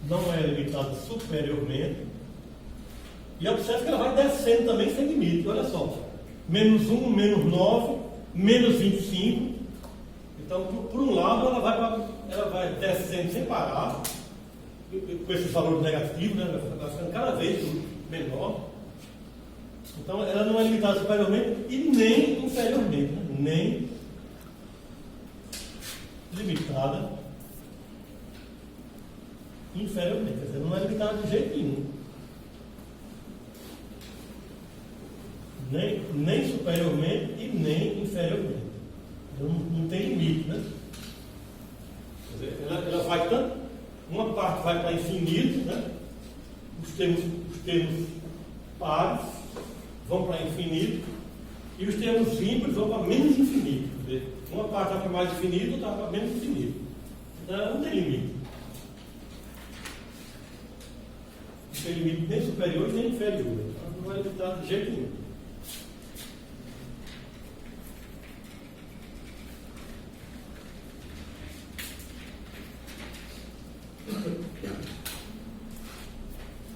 Speaker 1: Não é limitada superiormente. E observe que ela vai descendo também sem limite. Olha só: menos 1, menos 9, menos 25. Então, por um lado, ela vai descendo sem parar, com esses valores negativos, né? Vai ficando cada vez menor. Então, ela não é limitada superiormente e nem inferiormente, né? Nem limitada inferiormente. Quer dizer, não é limitada de jeito nenhum. Nem superiormente e nem inferiormente. Não tem limite, né? Quer dizer, ela vai tanto, uma parte vai para infinito, né? Os termos pares vão para infinito e os termos ímpares vão para menos infinito. Quer dizer, uma parte vai para mais infinito, outra para menos infinito. Então ela não tem limite. Não tem limite nem superior nem inferior. Ela não é limitada de jeito nenhum.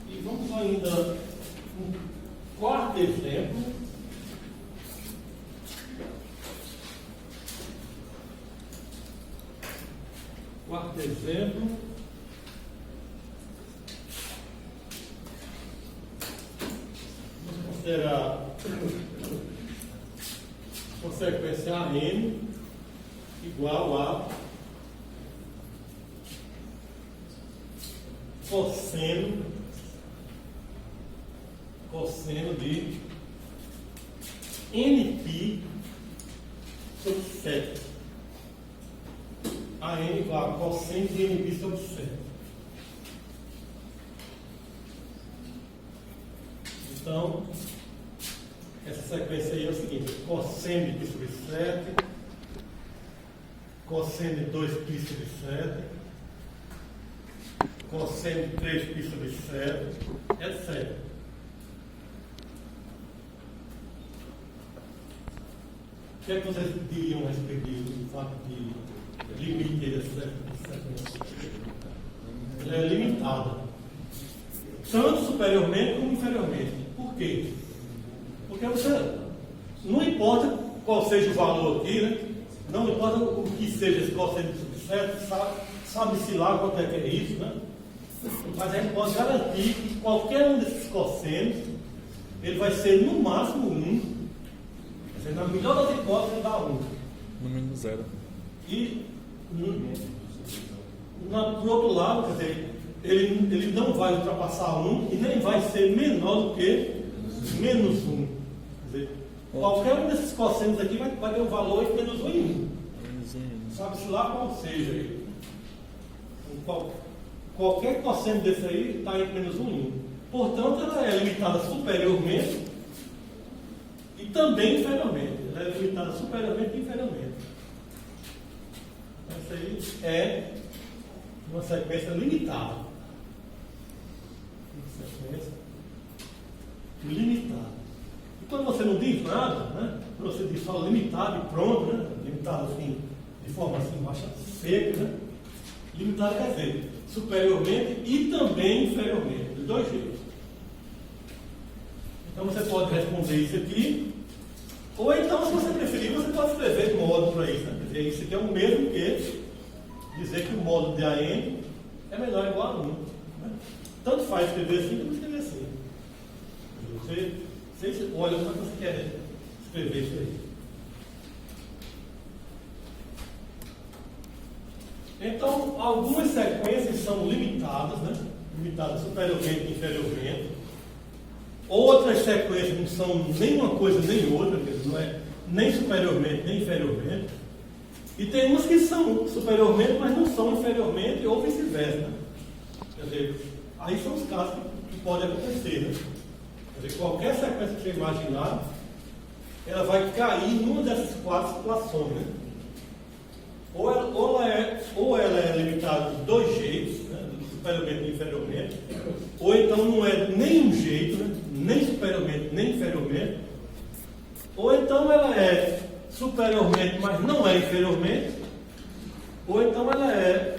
Speaker 1: E vamos ainda um quarto exemplo. Quarto exemplo. Vamos considerar uma sequência AM igual a cosseno de nπ sobre 7. A n igual a cosseno de nπ sobre 7. Então, essa sequência aí é o seguinte: cosseno de π sobre 7, cosseno de 2π sobre 7, cosseno de 3π sobre 7, etc. O que é que vocês diriam a respeito do fato de limite dessa sequência? Ela é limitada, tanto superiormente como inferiormente. Por quê? Porque você, não importa qual seja o valor aqui, né? Não importa o que seja esse cosseno sobre 7, sabe-se lá quanto é que é isso, né? Mas a gente pode garantir que qualquer um desses cossenos, ele vai ser no máximo 1. Quer dizer, na melhor das hipóteses, ele dá 1.
Speaker 2: No mínimo 0.
Speaker 1: E, por outro lado, quer dizer, ele não vai ultrapassar 1 e nem vai ser menor do que menos 1. Quer dizer, qualquer um desses cossenos aqui vai ter um valor entre menos 1 e 1. Sabe-se lá qual seja ele. Qualquer cosseno desse aí está entre menos 1 e 1. Portanto, ela é limitada superiormente e também inferiormente. Ela é limitada superiormente e inferiormente. Essa aí é uma sequência limitada. Uma sequência limitada. E quando você não diz nada, né? Quando você diz só limitado e pronto, né? Limitado assim, de forma assim, baixa seca, né? Limitado quer dizer superiormente e também inferiormente, de dois jeitos. Então você pode responder isso aqui, ou então, se você preferir, você pode escrever módulo para isso. Né? Quer dizer, isso aqui é o mesmo que dizer que o módulo de AN é menor ou igual a 1. Né? Tanto faz escrever assim como escrever assim. Você olha como você quer escrever isso aí. Então, algumas sequências são limitadas, né? Limitadas superiormente e inferiormente. Outras sequências não são nem uma coisa nem outra, quer dizer, não é nem superiormente nem inferiormente. E tem umas que são superiormente, mas não são inferiormente, ou vice-versa. Né? Quer dizer, aí são os casos que podem acontecer. Né? Quer dizer, qualquer sequência que você imaginar, ela vai cair numa dessas quatro situações. Né? Ou ela é limitada de dois jeitos, né? Superiormente e inferiormente, ou então não é nem um jeito, né? Nem superiormente nem inferiormente, ou então ela é superiormente, mas não é inferiormente, ou então ela é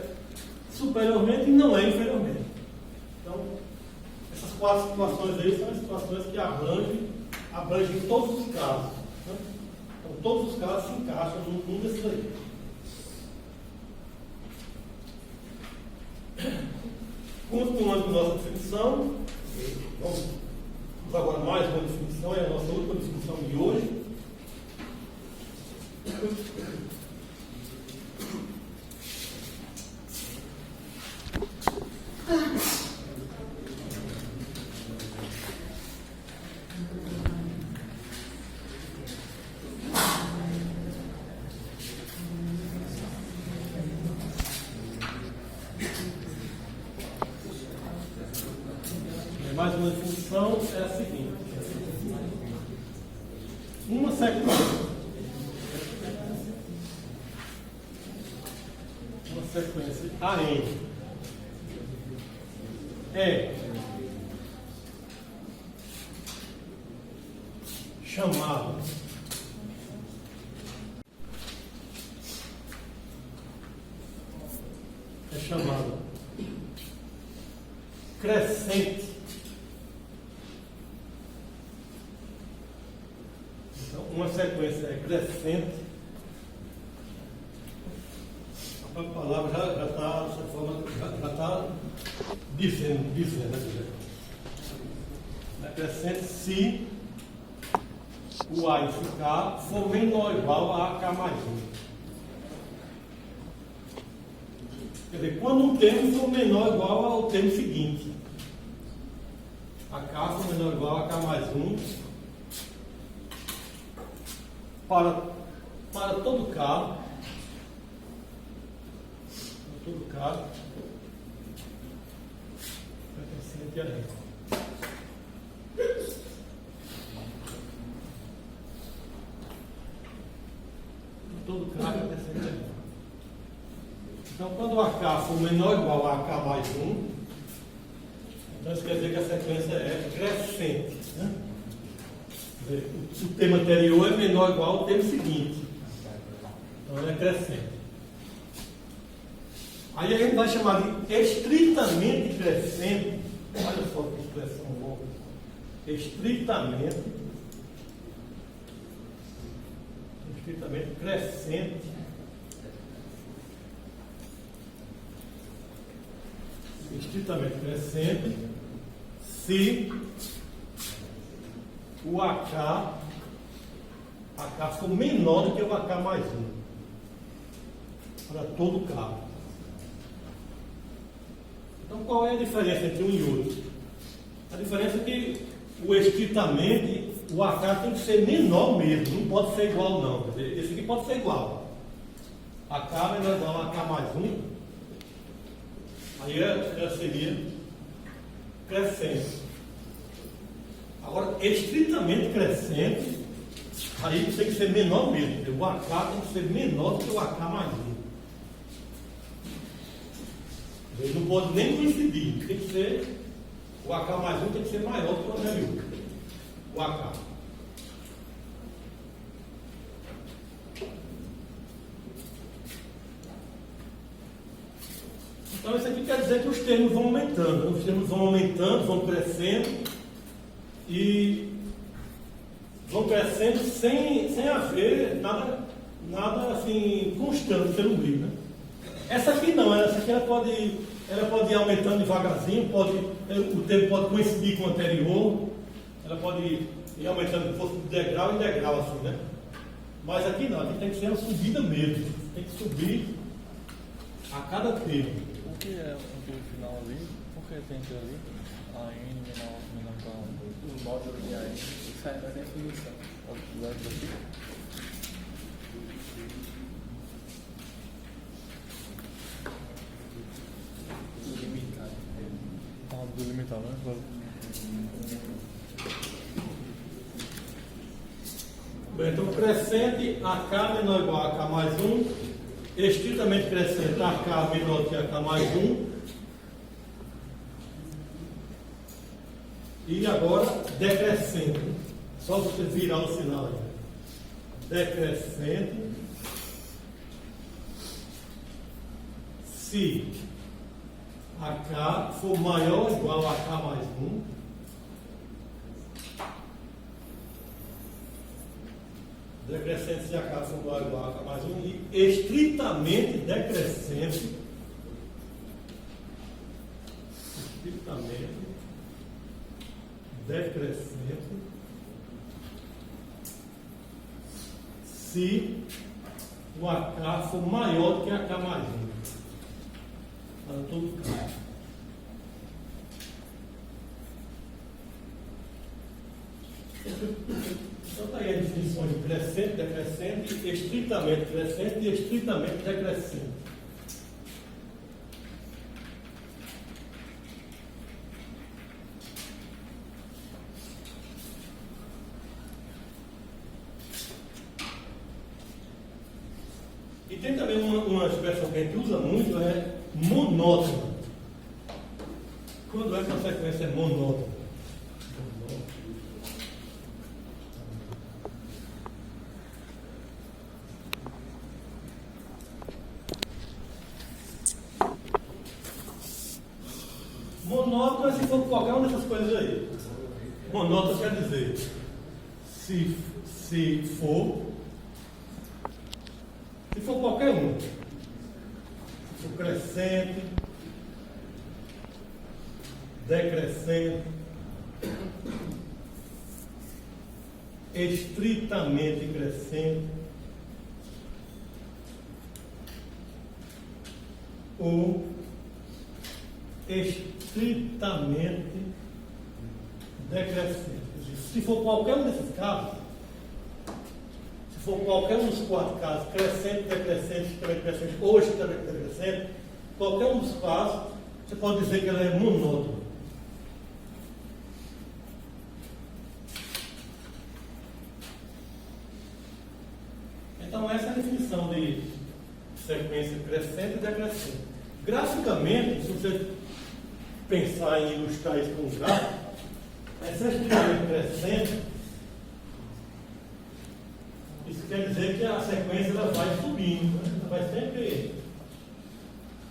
Speaker 1: superiormente e não é inferiormente. Então, essas quatro situações aí são as situações que abrangem todos os casos. Né? Então, todos os casos se encaixam num desses aí. Continuando com nossa definição, vamos agora mais uma definição, é a nossa última definição de hoje. Mais uma definição é a seguinte: uma sequência AN é chamada crescente. Então, uma sequência é crescente. A palavra já está, dessa forma, já está dizendo, né? É crescente se o A e o K for menor ou igual a K mais 1. Quer dizer, quando um termo for menor ou igual ao termo seguinte. AK for menor ou igual a AK mais 1 para todo K, acrescente a régua. Todo K acrescente a régua. Então, quando o AK for menor ou igual a AK mais 1, então isso quer dizer que a sequência é crescente. Né? O termo anterior é menor ou igual ao termo seguinte. Então, ela é crescente. Aí a gente vai chamar de estritamente crescente. Olha só que expressão boa. Estritamente crescente. Estritamente crescente se o AK for menor do que o AK mais 1 para todo K. Então qual é a diferença entre um e outro? A diferença é que o estritamente, o AK tem que ser menor mesmo, não pode ser igual não. Quer dizer, esse aqui pode ser igual. AK menor ou igual a AK mais 1. Aí seria crescente. Agora, estritamente crescente, aí tem que ser menor mesmo. O AK tem que ser menor do que o AK mais 1. Ele não pode nem coincidir. Tem que ser, o AK mais 1 tem que ser maior do que o anterior. O AK. Então isso aqui quer dizer que os termos vão aumentando. Os termos vão aumentando, vão crescendo e vão crescendo sem haver nada assim constante pelo meio, né? Essa aqui não, essa aqui ela pode ir aumentando devagarzinho, o termo pode coincidir com o anterior, ela pode ir aumentando de degrau em degrau assim, né? Mas aqui não, aqui tem que ser uma subida mesmo, tem que subir a cada termo.
Speaker 2: O que é o final ali? Por que tem que ali? A N menor que a 1. O módulo de AN. Isso é a definição. O lado daqui. Limitado. Ah, do limitado, né?
Speaker 1: Bem, então crescente, AK menor ou igual a AK mais 1. Estritamente crescente, AK menor que AK mais 1. E agora, decrescente. Só você virar o sinal aí. Decrescente. Se AK for maior ou igual a AK mais 1. Decrescente se AK for maior ou igual a AK mais 1. E estritamente decrescente. Estritamente decrescente se o AK for maior do que AK mais 1. Para todo caso. Então está aí a definição de crescente, decrescente, estritamente crescente e estritamente decrescente. E tem também uma expressão que a gente usa muito, é monótona. Quando é que a sequência é monótona? Monótona se for qualquer uma dessas coisas aí. Monótona quer dizer, se for qualquer um, se for crescente, decrescente, estritamente crescente, ou estritamente decrescente. Se for qualquer um desses casos, se for qualquer um dos 4 casos, crescente, decrescente, estritamente decrescente ou estritamente decrescente, qualquer um dos casos, você pode dizer que ela é monótona. Então, essa é a definição de sequência crescente e decrescente. Graficamente, se você pensar em ilustrar isso com um gráfico, essa estritamente crescente, isso quer dizer que a sequência ela vai subindo, né? Ela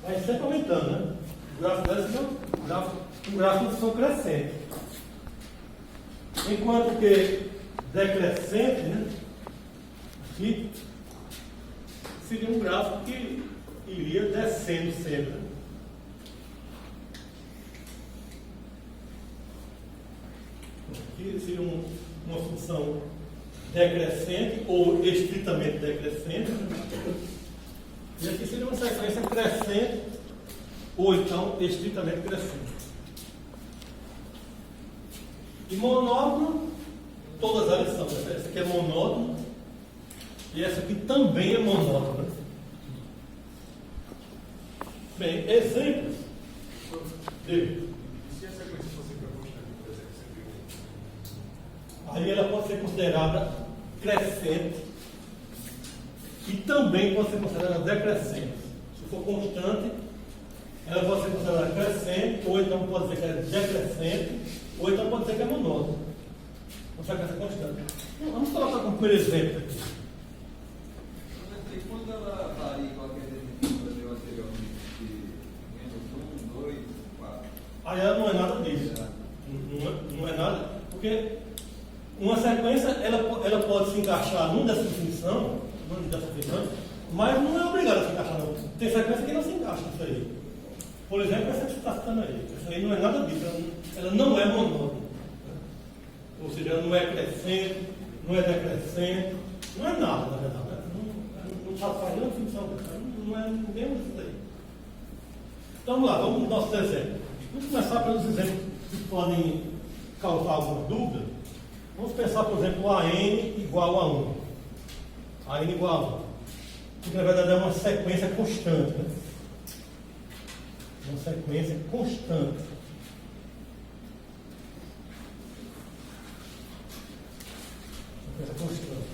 Speaker 1: vai sempre aumentando, né? O gráfico dessa é um gráfico de som crescente. Enquanto que decrescente, né? Aqui seria um gráfico que iria descendo sempre. Aqui seria uma função decrescente ou estritamente decrescente. E aqui seria uma sequência crescente ou então estritamente crescente. E monótono, todas elas são. Essa aqui é monótona e essa aqui também é monótona. Bem, exemplos.
Speaker 4: E se a sequência fosse para constante, por exemplo, sempre
Speaker 1: Aí ela pode ser considerada crescente e também pode ser considerada decrescente. Se for constante, ela pode ser considerada crescente, ou então pode dizer que é decrescente, ou então pode dizer que é monótona. Vamos chegar essa constante. Vamos colocar como primeiro exemplo aqui.
Speaker 5: E quando ela varia igual que a gente viu anteriormente, de menos 1, 2, 4?
Speaker 1: Aí ela não é nada disso. Não é nada, porque uma sequência ela pode se encaixar numa dessas definições, mas não é obrigada a se encaixar não. Tem sequência que não se encaixa nisso aí. Por exemplo, essa que você está citando aí. Essa aí não é nada disso, ela não é monótona. Ou seja, ela não é crescente, não é decrescente, não é nada, na verdade. Não satisfaz nenhuma definição dessa, não é nenhum disso aí. Então vamos lá, vamos no nosso exemplo. Vamos começar pelos exemplos que podem causar alguma dúvida. Vamos pensar, por exemplo, a n igual a 1. A n igual a 1. Que na verdade é uma sequência constante, né? Uma sequência constante. Sequência constante.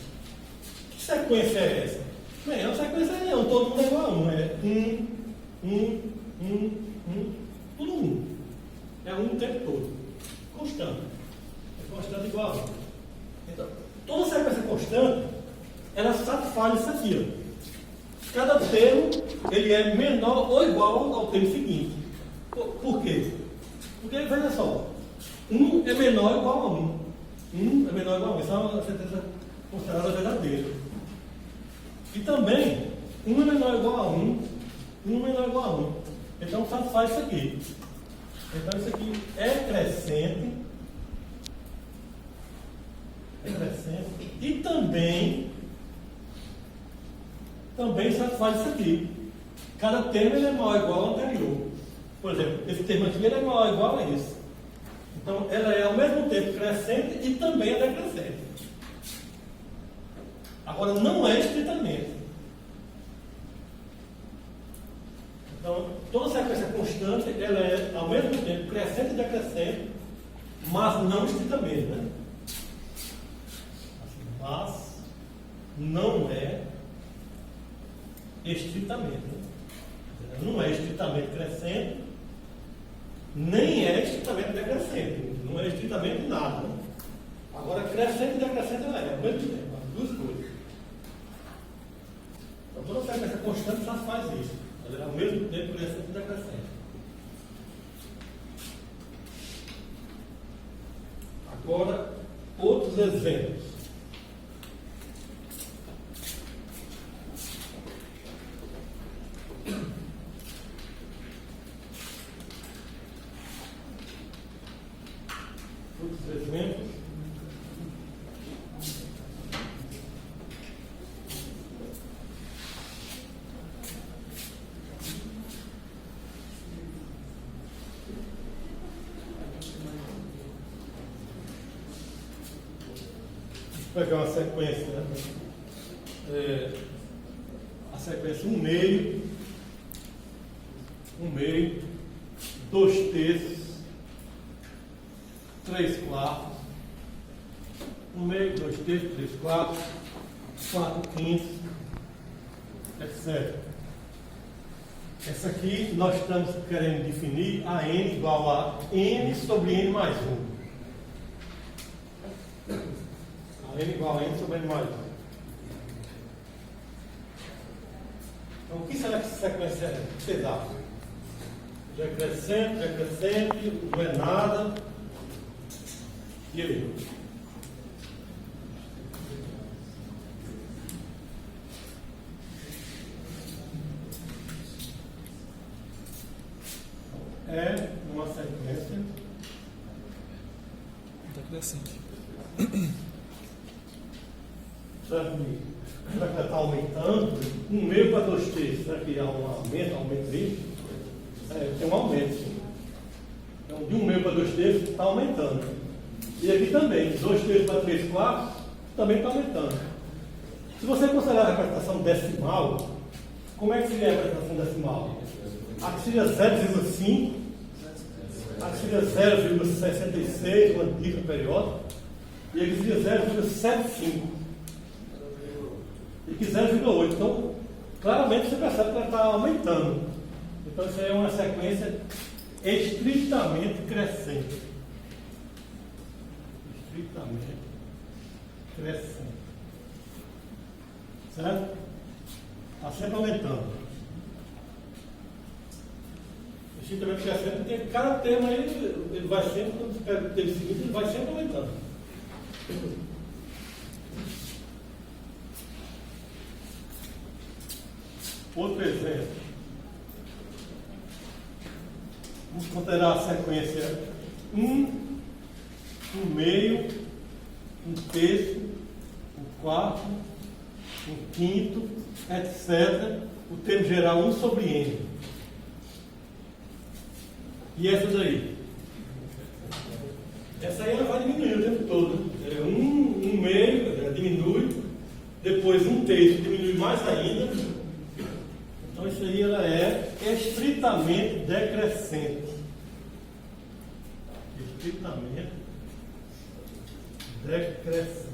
Speaker 1: Que sequência é essa? Bem, a sequência é não, todo mundo é igual a 1. É 1, tudo 1. É 1 o tempo todo. Constante. É constante igual a 1. Então, toda sequência constante, ela satisfaz isso aqui, ó. Cada termo, ele é menor ou igual ao termo seguinte. Por quê? Porque, veja só, 1 é menor ou igual a 1. 1 é menor ou igual a 1. Isso é uma sentença considerada verdadeira. E também, 1 é menor ou igual a 1. 1 é menor ou igual a 1. Então, satisfaz isso aqui. Então, isso aqui é crescente. E também satisfaz isso aqui. Cada termo ele é maior ou igual ao anterior. Por exemplo, esse termo aqui ele é maior ou igual a esse. Então, ela é ao mesmo tempo crescente e também é decrescente. Agora, não é estritamente. Então, toda sequência constante, ela é ao mesmo tempo crescente e decrescente, mas não estritamente, né? Mas não é estritamente. Né? Não é estritamente crescente, nem é estritamente decrescente. Não é estritamente nada. Né? Agora, crescente e decrescente ela é ao mesmo tempo, as duas coisas. Então, toda sequência constante já faz isso. Ela é ao mesmo tempo crescente e decrescente. Agora, outros exemplos. Outros exemplos. pegar uma sequência, a sequência 1/2, 2/3, 3/4, 1/2, 2/3, 3/4, 4/5, etc. Essa aqui nós estamos querendo definir a n igual a n sobre n mais 1. A n igual a n sobre n mais 1. Então, o que será que essa sequência é? O que vocês acham? Decrescente, não é nada. E aí? É uma sequência
Speaker 2: Decrescente.
Speaker 1: será que ela está aumentando? 1/2 para 2/3, será que há um aumento aí? Tem um aumento, sim. Então, de 1/2 para 2/3 está aumentando. E aqui também, 2/3 para 3/4 também está aumentando. Se você considerar a representação decimal, como é que seria a representação decimal? Aqui seria 0,5, aqui seria 0,66, uma dígita periódica, e aqui seria 0,75. E aqui 0,8. Então, claramente você percebe que ela está aumentando. Então, isso aí é uma sequência estritamente crescente. Estritamente crescente. Certo? Está sempre aumentando. Estritamente crescente, porque cada termo aí, ele vai sempre, quando você pega o termo seguinte, ele vai sempre aumentando. Outro exemplo. Vamos considerar a sequência 1, 1/2, 1/3, 1/4, 1/5, etc. O termo geral 1 sobre n. E essa daí? Essa aí ela vai diminuir o tempo todo. 1/2 diminui, depois 1/3 diminui mais ainda. Então isso aí ela é estritamente decrescente. Estritamente decrescente.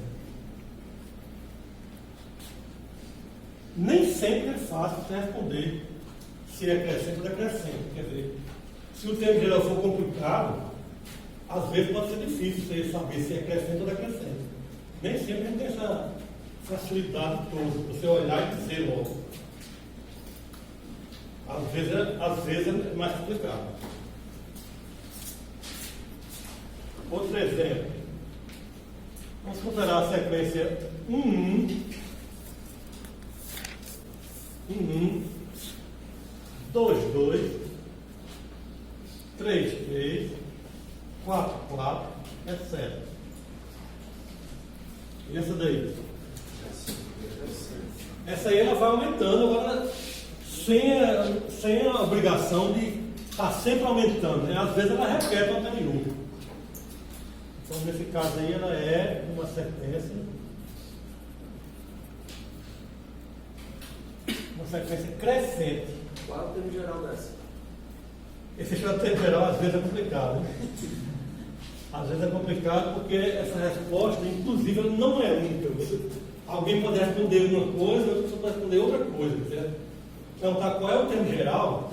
Speaker 1: Nem sempre é fácil você responder se é crescente ou decrescente. Quer dizer, se o termo geral for complicado, às vezes pode ser difícil você saber se é crescente ou decrescente. Nem sempre a gente tem essa facilidade toda, você olhar e dizer logo. Às vezes é mais complicado. Outro exemplo. Vamos considerar a sequência 1, 2, 2, 3, 3, 4, 4, etc. E essa daí? Essa aí ela vai aumentando agora sem a obrigação de estar sempre aumentando, né? Às vezes ela repete o anterior. Então nesse caso aí ela é uma sequência crescente.
Speaker 5: Qual é o termo geral dessa?
Speaker 1: Esse termo geral às vezes é complicado, né? Às vezes é complicado porque essa resposta, inclusive, ela não é única. Alguém pode responder uma coisa, outra pessoa pode responder outra coisa, certo? Perguntar qual é o termo geral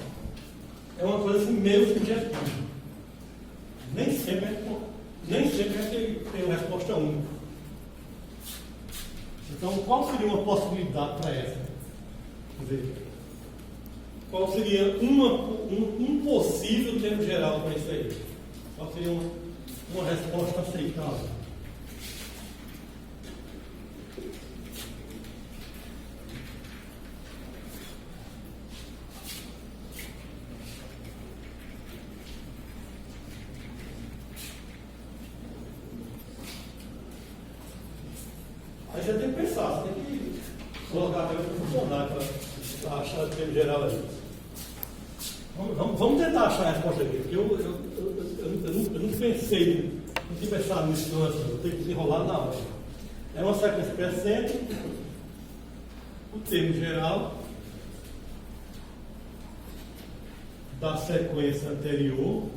Speaker 1: é uma coisa assim meio subjetiva. Nem sempre tem uma resposta única. Então, qual seria uma possibilidade para essa? Quer dizer, qual seria um possível termo geral para isso aí? Qual seria uma resposta aceitável? Aí você tem que pensar, você tem que colocar a cabeça para funcionar para achar o termo geral aí. Vamos tentar achar a resposta aqui, porque eu não pensei, não tinha pensado nisso antes, eu tenho que desenrolar na hora. é uma sequência crescente, o termo geral da sequência anterior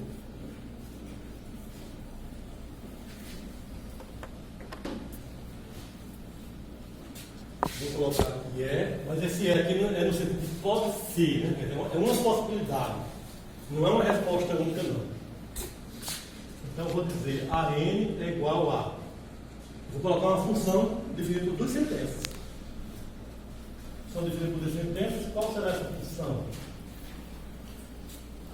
Speaker 1: vou colocar aqui mas esse aqui é no sentido de pode ser, né? Quer dizer, é uma possibilidade, não é uma resposta única não. Então eu vou dizer a n é igual a, vou colocar uma função definida por duas sentenças. Função definida por duas sentenças, qual será essa função?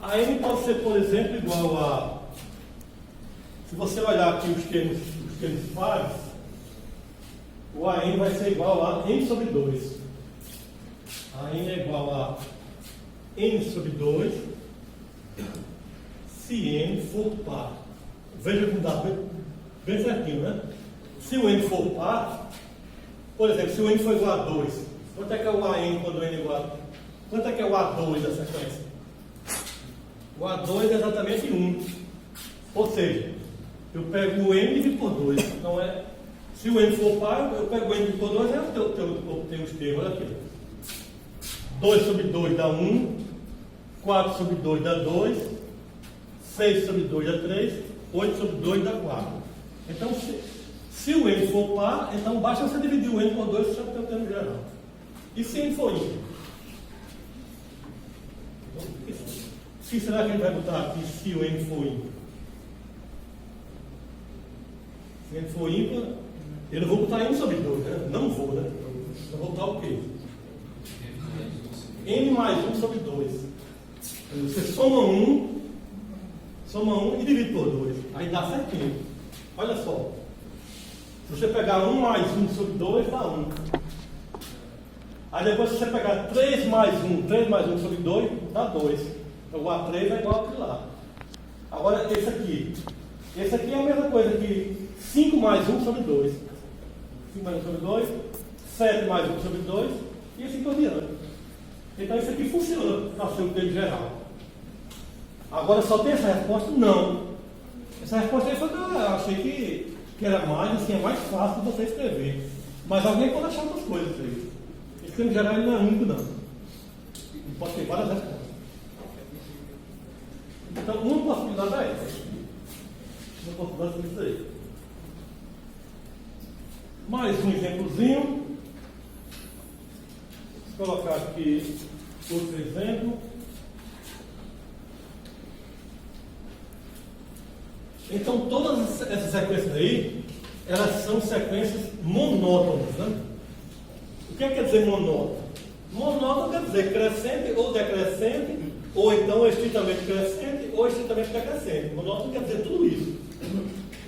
Speaker 1: A n pode ser, por exemplo, igual a, se você olhar aqui os termos pares, o AN vai ser igual a n sobre 2. A n é igual a n sobre 2 se n for par. Veja como dá bem certinho, né? Se o n for par, por exemplo, se o n for igual a 2, quanto é que é o AN quando o n é igual a... Quanto é que é o A2 da sequência? O A2 é exatamente 1. Ou seja, eu pego o n e divido por 2. Então se o n for par, eu pego o n e divido por 2, eu obtenho os termos. Olha aqui. 2 sobre 2 dá 1, 4 sobre 2 dá 2, 6 sobre 2 dá 3, 8 sobre 2 dá 4. Então, se o n for par, então basta você dividir o n por 2 para obter o termo geral. E se n for ímpar? O que será que a gente vai botar aqui se o n for ímpar? Se n for ímpar, eu não vou botar n sobre 2, né? Não vou, né? Eu vou botar o quê? N mais 1 sobre 2. Você soma 1 e divide por 2. Aí dá certinho. Olha só. Se você pegar 1 mais 1 sobre 2, dá 1. Aí depois se você pegar 3 mais 1 sobre 2, dá 2. Então o A3 é igual aquilo lá. Agora esse aqui é a mesma coisa que 5 mais 1 sobre 2. 5 mais 1 sobre 2, 7 mais 1 sobre 2, e assim por diante. Então isso aqui funciona para ser o termo geral. Agora só tem essa resposta? Não. Essa resposta aí foi que eu achei que era mais, assim, é mais fácil de você escrever. Mas alguém pode achar outras coisas aí. Esse termo geral não é único não. Ele pode ter várias respostas. Então, uma possibilidade é essa. Uma possibilidade é isso aí. Mais um exemplozinho. Vou colocar aqui outro exemplo. Então, todas essas sequências aí, elas são sequências monótonas, né? O que quer dizer monótono? Monótono quer dizer crescente ou decrescente, ou então estritamente crescente ou estritamente decrescente. Monótono quer dizer tudo isso.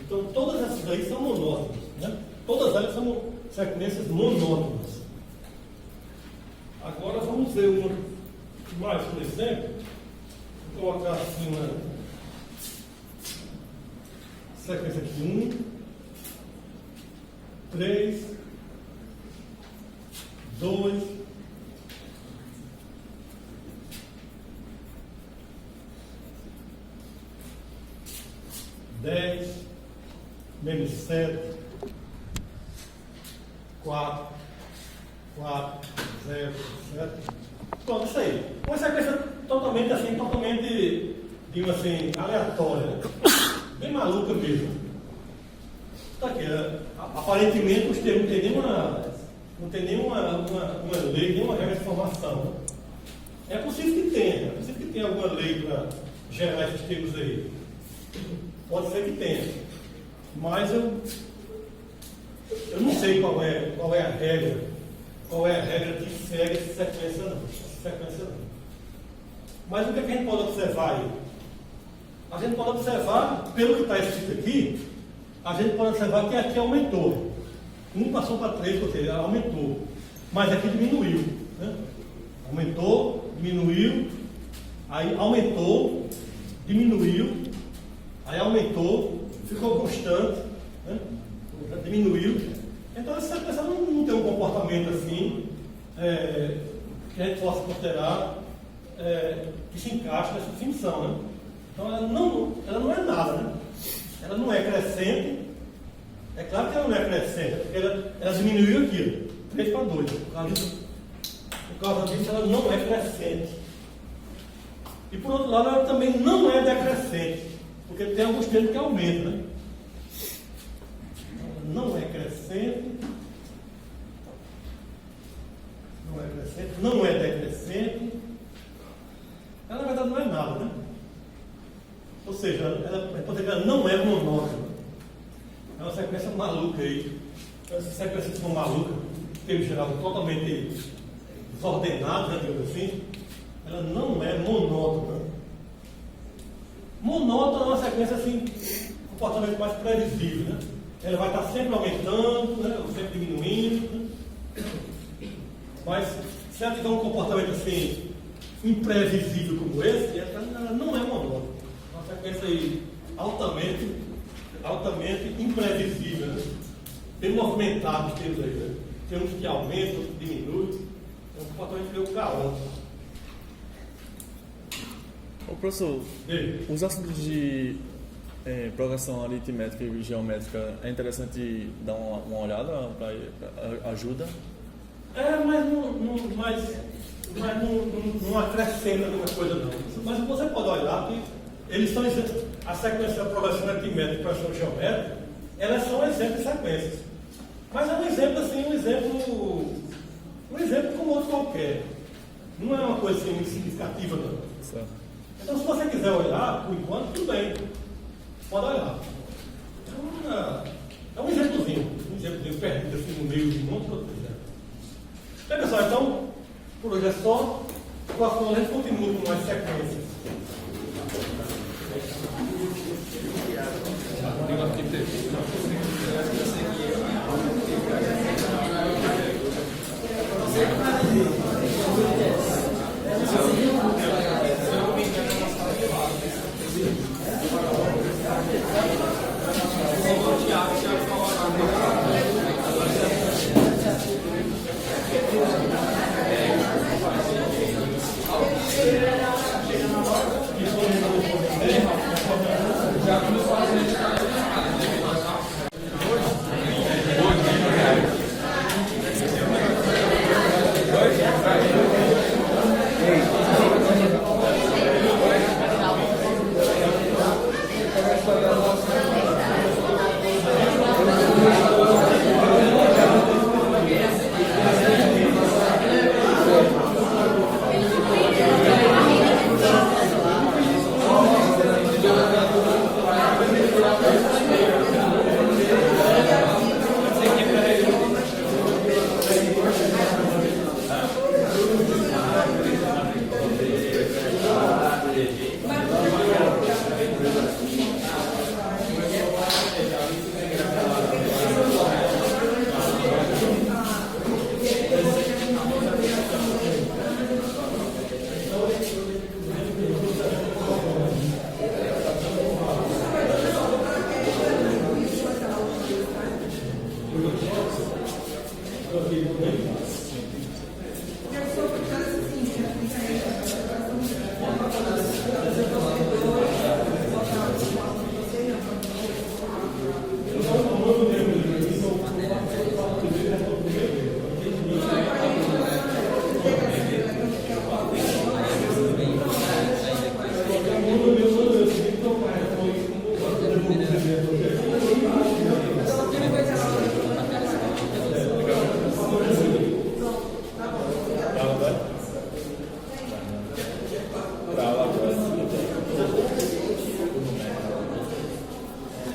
Speaker 1: Então, todas essas aí são monótonas, né? Todas elas são sequências monótonas. Agora vamos ver mais um exemplo. Vou colocar assim uma sequência aqui: 1, 3, 2, 10, menos 7, 4, 0, 7. Pronto, isso aí. Uma sequência totalmente assim, digamos assim, aleatória, né? Bem maluca mesmo. Está aqui, aparentemente os termos não tem nenhuma lei, nenhuma regra de formação. Né? É possível que tenha alguma lei para gerar esses termos aí. Pode ser que tenha. Mas eu não sei qual é a regra que segue essa sequência não. Mas o que a gente pode observar aí? A gente pode observar, pelo que está escrito aqui, a gente pode observar que aqui aumentou. 1 passou para 3, ou seja, aumentou. Mas aqui diminuiu. Né? Aumentou, diminuiu, aí aumentou, diminuiu, aí aumentou, ficou constante, né? Diminuiu. Então essa sequência não tem um comportamento assim que a gente possa considerar que se encaixa nessa definição. Né? Então ela não é nada. Né? Ela não é crescente É claro que ela não é crescente, porque ela diminuiu aqui, 3 para 2. Por causa disso, ela não é crescente. E por outro lado, ela também não é decrescente, porque tem alguns termos que aumentam, né? Ela não é crescente, não é decrescente. Ela, na verdade, não é nada, né? Ou seja, ela pode dizer que ela não é monótona. É uma sequência maluca aí. Essa sequência que for maluca, em geral, totalmente desordenada, né, digamos assim, ela não é monótona. Monótona é uma sequência assim, comportamento mais previsível, né? Ela vai estar sempre aumentando, né, ou sempre diminuindo. Né? Mas se ela tiver um comportamento assim, imprevisível como esse, ela não é monótona. É uma sequência aí altamente imprevisível, né? Bem movimentado, temos aí, né? Tem uns que aumentam, outros que diminuem. É um comportamento meio caótico.
Speaker 2: Ô, professor, os assuntos de progressão aritmética e geométrica é interessante dar uma olhada para ajuda?
Speaker 1: Mas não acrescenta muita coisa não. Mas você pode olhar que eles são a sequência da progressão aritmética e progressão geométrica, elas são exemplos de sequências. Mas é um exemplo assim, um exemplo como outro qualquer. Não é uma coisa assim muito significativa não.
Speaker 2: Certo.
Speaker 1: Então se você quiser olhar, por enquanto, tudo bem. Pode olhar. É um exemplozinho perdido assim no meio de um monte de outro exemplo. Bem, pessoal, então, por hoje é só. O próximo ano a gente continua com mais sequências.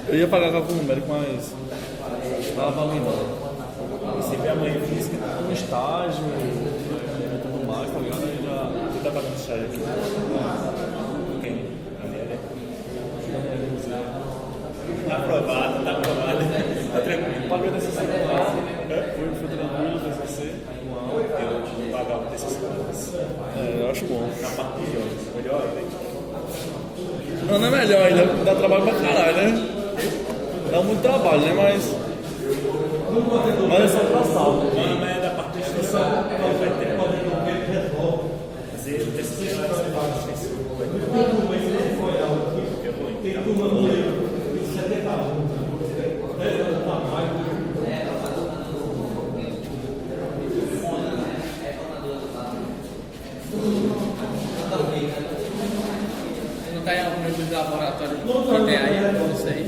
Speaker 2: Eu ia pagar cálculo numérico, mas estava valendo. Recebi a manhã física, um estágio e tudo mais, tá ligado? Aí já tá pagando estágio aqui. Quem? Daniela? Tá aprovado, tá aprovado. Tá tranquilo. Paguei o TCC lá, foi tranquilo o TCC. Eu pagar o TCC. Eu acho bom. Na parte de hoje, melhor ainda. Não é melhor ainda, dá trabalho pra caralho, né? Dá muito trabalho, né? Mas é só pra salvo. Mas é da parte da extensão. Vai ter fazer o TCC vai ser parte da extensão.
Speaker 1: Tem turma no livro, 70 alunos. 10 anos para mais.
Speaker 6: laboratório que tem aí, não sei.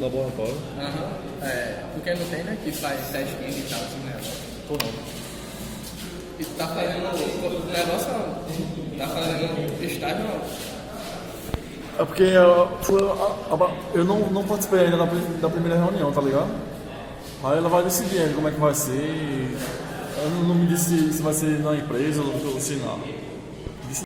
Speaker 2: Laboratório.
Speaker 6: Aham. É, porque não tem, né? Que faz teste químico e tal, assim, né?
Speaker 2: Tô não.
Speaker 6: E tu tá fazendo o negócio, tá fazendo estágio,
Speaker 7: É porque eu não participei ainda da primeira reunião, tá ligado? Aí ela vai decidir ainda como é que vai ser. Ela não me disse se vai ser na empresa ou se não.